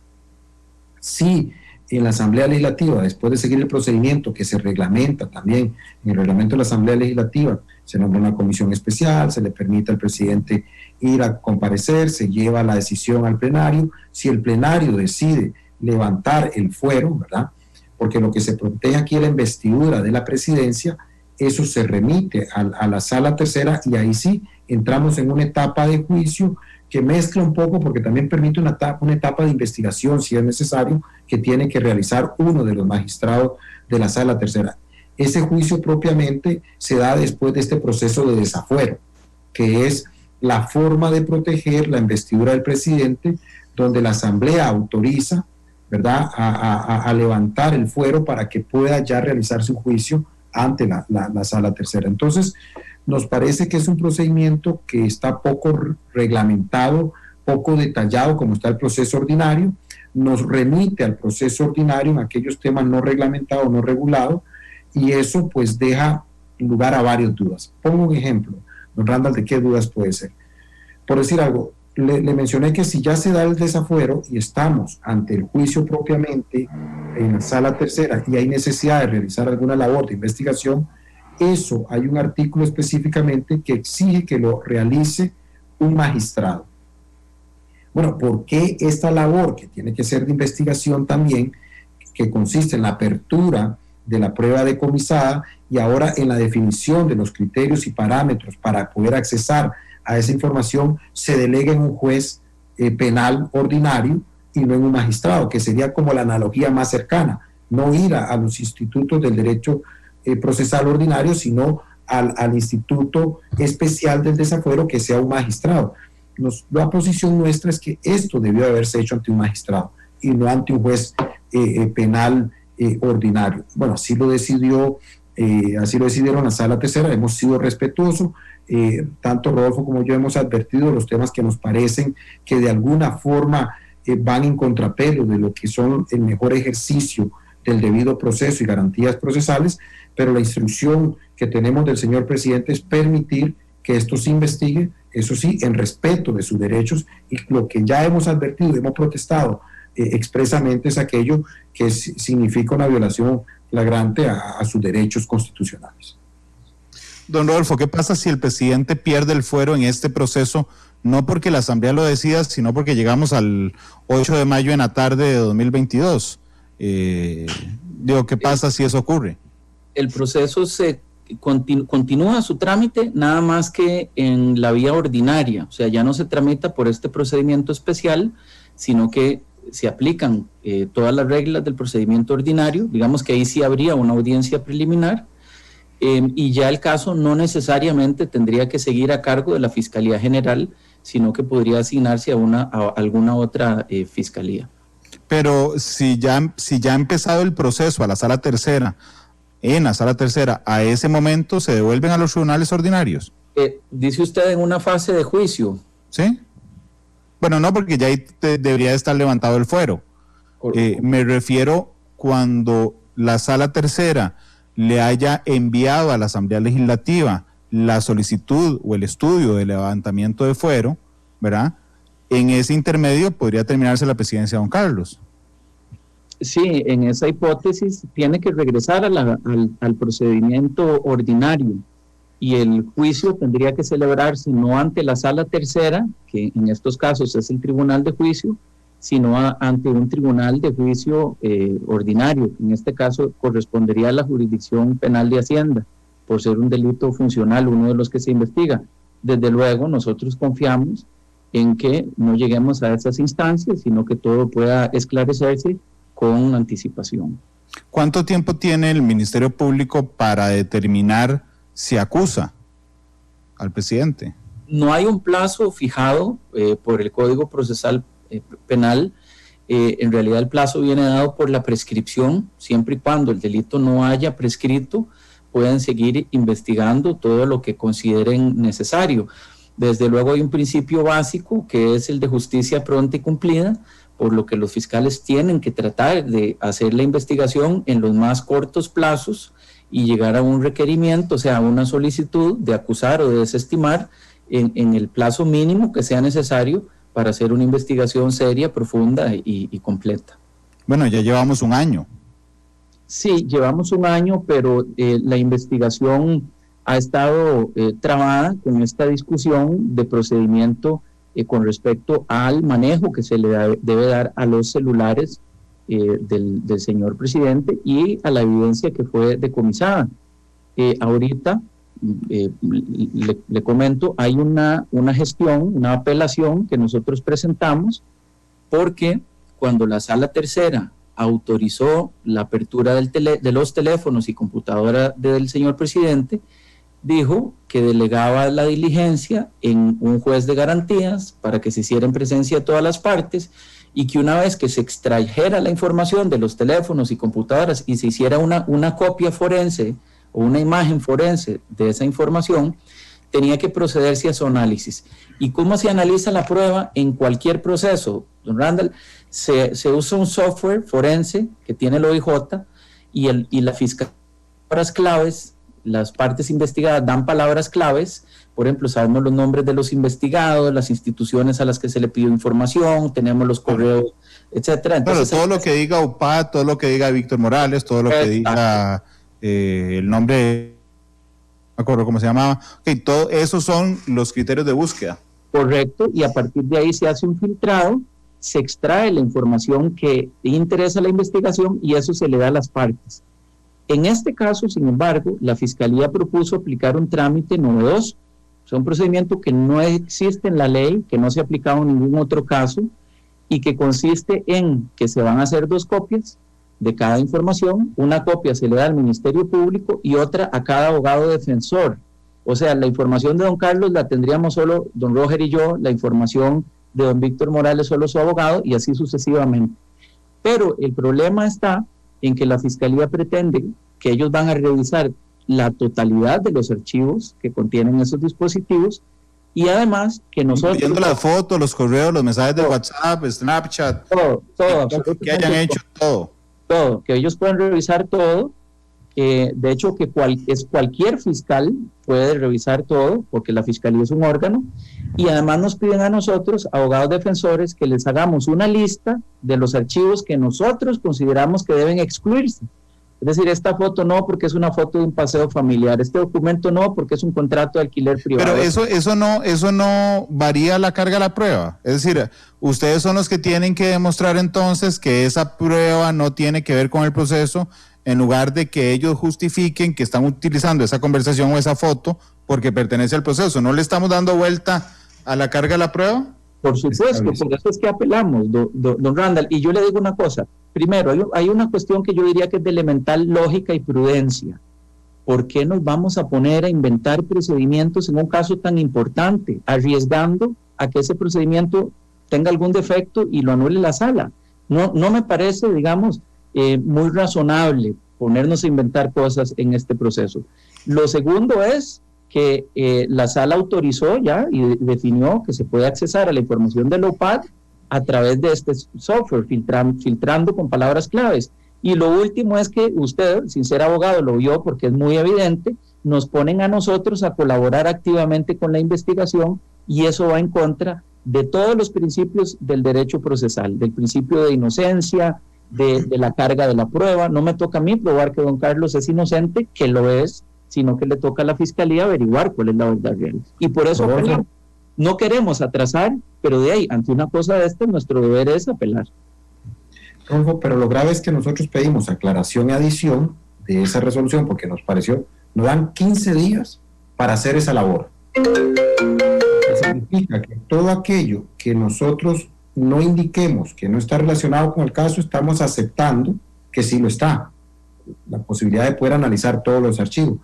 Si en la Asamblea Legislativa, después de seguir el procedimiento que se reglamenta también en el reglamento de la Asamblea Legislativa, se nombra una comisión especial, se le permite al presidente ir a comparecer, se lleva la decisión al plenario. Si el plenario decide levantar el fuero, ¿verdad? Porque lo que se protege aquí es la investidura de la presidencia, eso se remite a la Sala Tercera, y ahí sí entramos en una etapa de juicio que mezcla un poco, porque también permite una etapa de investigación, si es necesario, que tiene que realizar uno de los magistrados de la Sala Tercera. Ese juicio propiamente se da después de este proceso de desafuero, que es la forma de proteger la investidura del presidente, donde la Asamblea autoriza, ¿verdad?, a levantar el fuero para que pueda ya realizar su juicio ante la Sala Tercera. Entonces, nos parece que es un procedimiento que está poco reglamentado, poco detallado, como está el proceso ordinario. Nos remite al proceso ordinario en aquellos temas no reglamentados, no regulados, y eso pues deja lugar a varias dudas. Pongo un ejemplo, don Randall, de qué dudas puede ser. Por decir algo, le mencioné que si ya se da el desafuero y estamos ante el juicio propiamente en la Sala Tercera y hay necesidad de realizar alguna labor de investigación, eso hay un artículo específicamente que exige que lo realice un magistrado. Bueno, ¿por qué esta labor, que tiene que ser de investigación también, que consiste en la apertura de la prueba decomisada y ahora en la definición de los criterios y parámetros para poder accesar a esa información, se delega en un juez penal ordinario y no en un magistrado, que sería como la analogía más cercana? No ir a los institutos del derecho procesal ordinario, sino al instituto especial del desafuero, que sea un magistrado. La posición nuestra es que esto debió haberse hecho ante un magistrado y no ante un juez penal ordinario. Bueno, así lo decidieron la Sala Tercera. Hemos sido respetuosos, tanto Rodolfo como yo hemos advertido los temas que nos parecen que de alguna forma van en contrapelo de lo que son el mejor ejercicio del debido proceso y garantías procesales, pero la instrucción que tenemos del señor presidente es permitir que esto se investigue, eso sí, en respeto de sus derechos, y lo que ya hemos advertido y hemos protestado expresamente es aquello que significa una violación flagrante a sus derechos constitucionales. Don Rodolfo, ¿qué pasa si el presidente pierde el fuero en este proceso, no porque la Asamblea lo decida, sino porque llegamos al 8 de mayo en la tarde de 2022? ¿Qué pasa si eso ocurre? El proceso se continúa su trámite, nada más que en la vía ordinaria, o sea, ya no se tramita por este procedimiento especial, sino que se aplican todas las reglas del procedimiento ordinario. Digamos que ahí sí habría una audiencia preliminar, y ya el caso no necesariamente tendría que seguir a cargo de la Fiscalía General, sino que podría asignarse a alguna otra fiscalía. Pero si ya ha empezado el proceso en la sala tercera, a ese momento se devuelven a los tribunales ordinarios. Dice usted en una fase de juicio. ¿Sí? Bueno, no, porque ya ahí debería estar levantado el fuero. Me refiero cuando la sala tercera le haya enviado a la Asamblea Legislativa la solicitud o el estudio de levantamiento de fuero, ¿verdad? En ese intermedio podría terminarse la presidencia de don Carlos. Sí, en esa hipótesis tiene que regresar al procedimiento ordinario, y el juicio tendría que celebrarse no ante la sala tercera, que en estos casos es el tribunal de juicio, sino ante un tribunal de juicio ordinario. En este caso correspondería a la jurisdicción penal de Hacienda, por ser un delito funcional, uno de los que se investiga. Desde luego nosotros confiamos en que no lleguemos a esas instancias, sino que todo pueda esclarecerse con anticipación. ¿Cuánto tiempo tiene el Ministerio Público para determinar si acusa al presidente? No hay un plazo fijado por el Código Procesal Penal. En realidad el plazo viene dado por la prescripción. Siempre y cuando el delito no haya prescrito, pueden seguir investigando todo lo que consideren necesario. Desde luego hay un principio básico que es el de justicia pronta y cumplida, por lo que los fiscales tienen que tratar de hacer la investigación en los más cortos plazos y llegar a un requerimiento, o sea, a una solicitud de acusar o de desestimar en el plazo mínimo que sea necesario para hacer una investigación seria, profunda y completa. Bueno, ya llevamos un año. Sí, llevamos un año, pero la investigación ha estado trabada con esta discusión de procedimiento con respecto al manejo que se le debe dar a los celulares del señor presidente y a la evidencia que fue decomisada. Ahorita, le comento, hay una gestión, una apelación que nosotros presentamos, porque cuando la sala tercera autorizó la apertura de los teléfonos y computadora del señor presidente, dijo que delegaba la diligencia en un juez de garantías para que se hiciera en presencia de todas las partes, y que una vez que se extrajera la información de los teléfonos y computadoras y se hiciera una copia forense o una imagen forense de esa información, tenía que procederse a su análisis. ¿Y cómo se analiza la prueba en cualquier proceso, don Randall? Se usa un software forense que tiene el OIJ, y la fiscalía, palabras claves, las partes investigadas dan palabras claves. Por ejemplo, sabemos los nombres de los investigados, las instituciones a las que se le pidió información, tenemos los correos, etcétera. Entonces, todo lo que diga UPAD, todo lo que diga Víctor Morales, todo lo que diga el nombre, no me acuerdo cómo se llamaba, todo esos son los criterios de búsqueda. Correcto, y a partir de ahí se hace un filtrado, se extrae la información que interesa a la investigación y eso se le da a las partes. En este caso, sin embargo, la Fiscalía propuso aplicar un trámite novedoso, o sea, un procedimiento que no existe en la ley, que no se ha aplicado en ningún otro caso, y que consiste en que se van a hacer 2 copias de cada información. Una copia se le da al Ministerio Público y otra a cada abogado defensor. O sea, la información de don Carlos la tendríamos solo don Roger y yo, la información de don Víctor Morales solo su abogado, y así sucesivamente. Pero el problema está en que la Fiscalía pretende que ellos van a revisar la totalidad de los archivos que contienen esos dispositivos, y además que nosotros... Viendo las fotos, los correos, los mensajes de WhatsApp, Snapchat, todo que hayan hecho todo, que ellos pueden revisar todo. De hecho, que cualquier fiscal puede revisar todo, porque la Fiscalía es un órgano, y además nos piden a nosotros, abogados defensores, que les hagamos una lista de los archivos que nosotros consideramos que deben excluirse. Es decir, esta foto no, porque es una foto de un paseo familiar, este documento no, porque es un contrato de alquiler privado. Pero eso no varía la carga de la prueba. Es decir, ustedes son los que tienen que demostrar entonces que esa prueba no tiene que ver con el proceso, en lugar de que ellos justifiquen que están utilizando esa conversación o esa foto porque pertenece al proceso. ¿No le estamos dando vuelta a la carga de la prueba? Por supuesto, por eso es que apelamos, don Randall. Y yo le digo una cosa. Primero, hay una cuestión que yo diría que es de elemental lógica y prudencia. ¿Por qué nos vamos a poner a inventar procedimientos en un caso tan importante, arriesgando a que ese procedimiento tenga algún defecto y lo anule la sala? No me parece, digamos, muy razonable ponernos a inventar cosas en este proceso. Lo segundo es que la sala autorizó ya y definió que se puede accesar a la información del OPAD a través de este software, filtrando con palabras claves. Y lo último es que usted, sin ser abogado, lo vio porque es muy evidente, nos ponen a nosotros a colaborar activamente con la investigación y eso va en contra de todos los principios del derecho procesal, del principio de inocencia, de la carga de la prueba. No me toca a mí probar que don Carlos es inocente, que lo es, sino que le toca a la Fiscalía averiguar cuál es la verdad real. Y por eso apelamos. No queremos atrasar, pero de ahí, ante una cosa de esta, nuestro deber es apelar. Rodolfo, pero lo grave es que nosotros pedimos aclaración y adición de esa resolución porque nos pareció, nos dan 15 días para hacer esa labor. Eso significa que todo aquello que nosotros no indiquemos que no está relacionado con el caso, estamos aceptando que sí lo está. La posibilidad de poder analizar todos los archivos.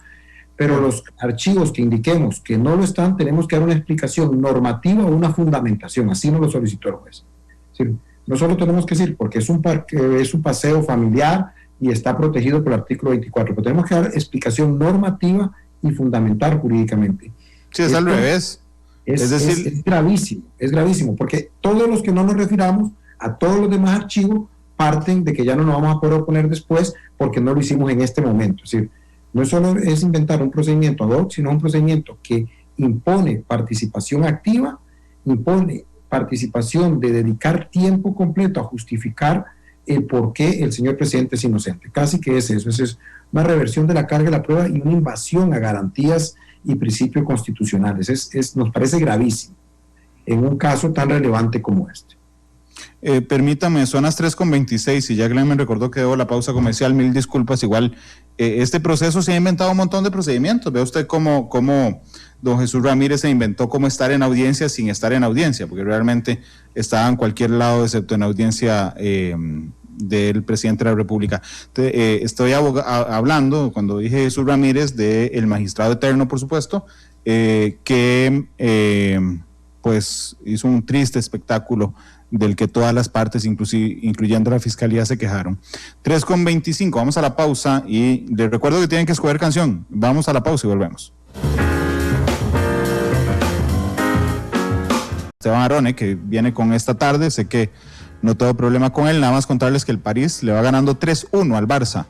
Pero los archivos que indiquemos que no lo están, tenemos que dar una explicación normativa o una fundamentación. Así nos lo solicitó el juez. Es decir, no solo tenemos que decir porque es un paseo familiar y está protegido por el artículo 24, pero tenemos que dar explicación normativa y fundamentar jurídicamente. Sí, es al revés. Es gravísimo, porque todos los que no nos refiramos a todos los demás archivos parten de que ya no nos vamos a poder oponer después porque no lo hicimos en este momento. Es decir, no solo es inventar un procedimiento ad hoc, sino un procedimiento que impone participación activa, impone participación de dedicar tiempo completo a justificar el por qué el señor presidente es inocente. Casi que es eso, es una reversión de la carga de la prueba y una invasión a garantías y principios constitucionales. Nos parece gravísimo en un caso tan relevante como este. Permítame, son las 3:26 y ya Glenn me recordó que debo la pausa comercial, mil disculpas. Igual, este proceso se ha inventado un montón de procedimientos. Ve usted cómo don Jesús Ramírez se inventó cómo estar en audiencia sin estar en audiencia, porque realmente estaba en cualquier lado excepto en audiencia del presidente de la República. Estoy hablando, cuando dije Jesús Ramírez, del magistrado eterno, por supuesto, que pues hizo un triste espectáculo del que todas las partes, incluyendo la Fiscalía, se quejaron. 3:25, vamos a la pausa y les recuerdo que tienen que escoger canción. Vamos a la pausa y volvemos. Esteban Arone, que viene con esta tarde, sé que no tengo problema con él, nada más contarles que el París le va ganando 3-1 al Barça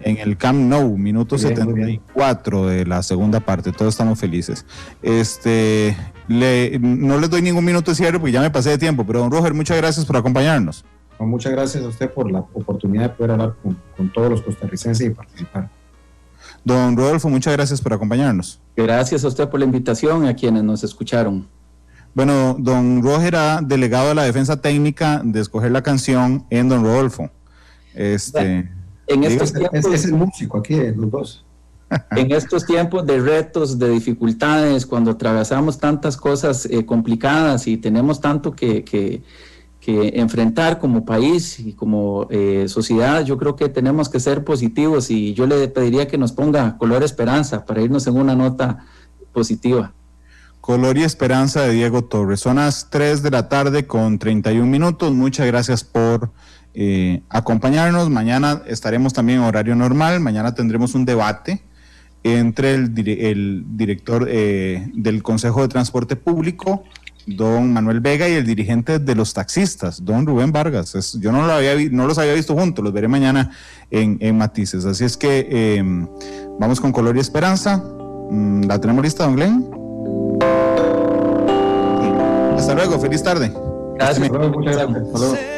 en el Camp Nou, minuto 74 de la segunda parte. Todos estamos felices. No les doy ningún minuto de cierre porque ya me pasé de tiempo, pero don Roger, muchas gracias por acompañarnos. Muchas gracias a usted por la oportunidad de poder hablar con todos los costarricenses y participar. Don Rodolfo, muchas gracias por acompañarnos. Gracias a usted por la invitación y a quienes nos escucharon. Bueno, don Roger ha delegado a la defensa técnica de escoger la canción en don Rodolfo. En estos tiempos, es el músico aquí, los dos. En estos tiempos de retos, de dificultades, cuando atravesamos tantas cosas complicadas y tenemos tanto que enfrentar como país y como sociedad, yo creo que tenemos que ser positivos y yo le pediría que nos ponga Color Esperanza para irnos en una nota positiva. Color y Esperanza de Diego Torres. Son las 3 de la tarde con 31 minutos. Muchas gracias por acompañarnos. Mañana estaremos también en horario normal. Mañana tendremos un debate entre el director del Consejo de Transporte Público, don Manuel Vega, y el dirigente de los taxistas, don Rubén Vargas. Yo no los había visto juntos, los veré mañana en Matices. Así es que vamos con Color y Esperanza. ¿La tenemos lista, don Glenn? Hasta luego, feliz tarde. Gracias. Muchas gracias. Hasta luego.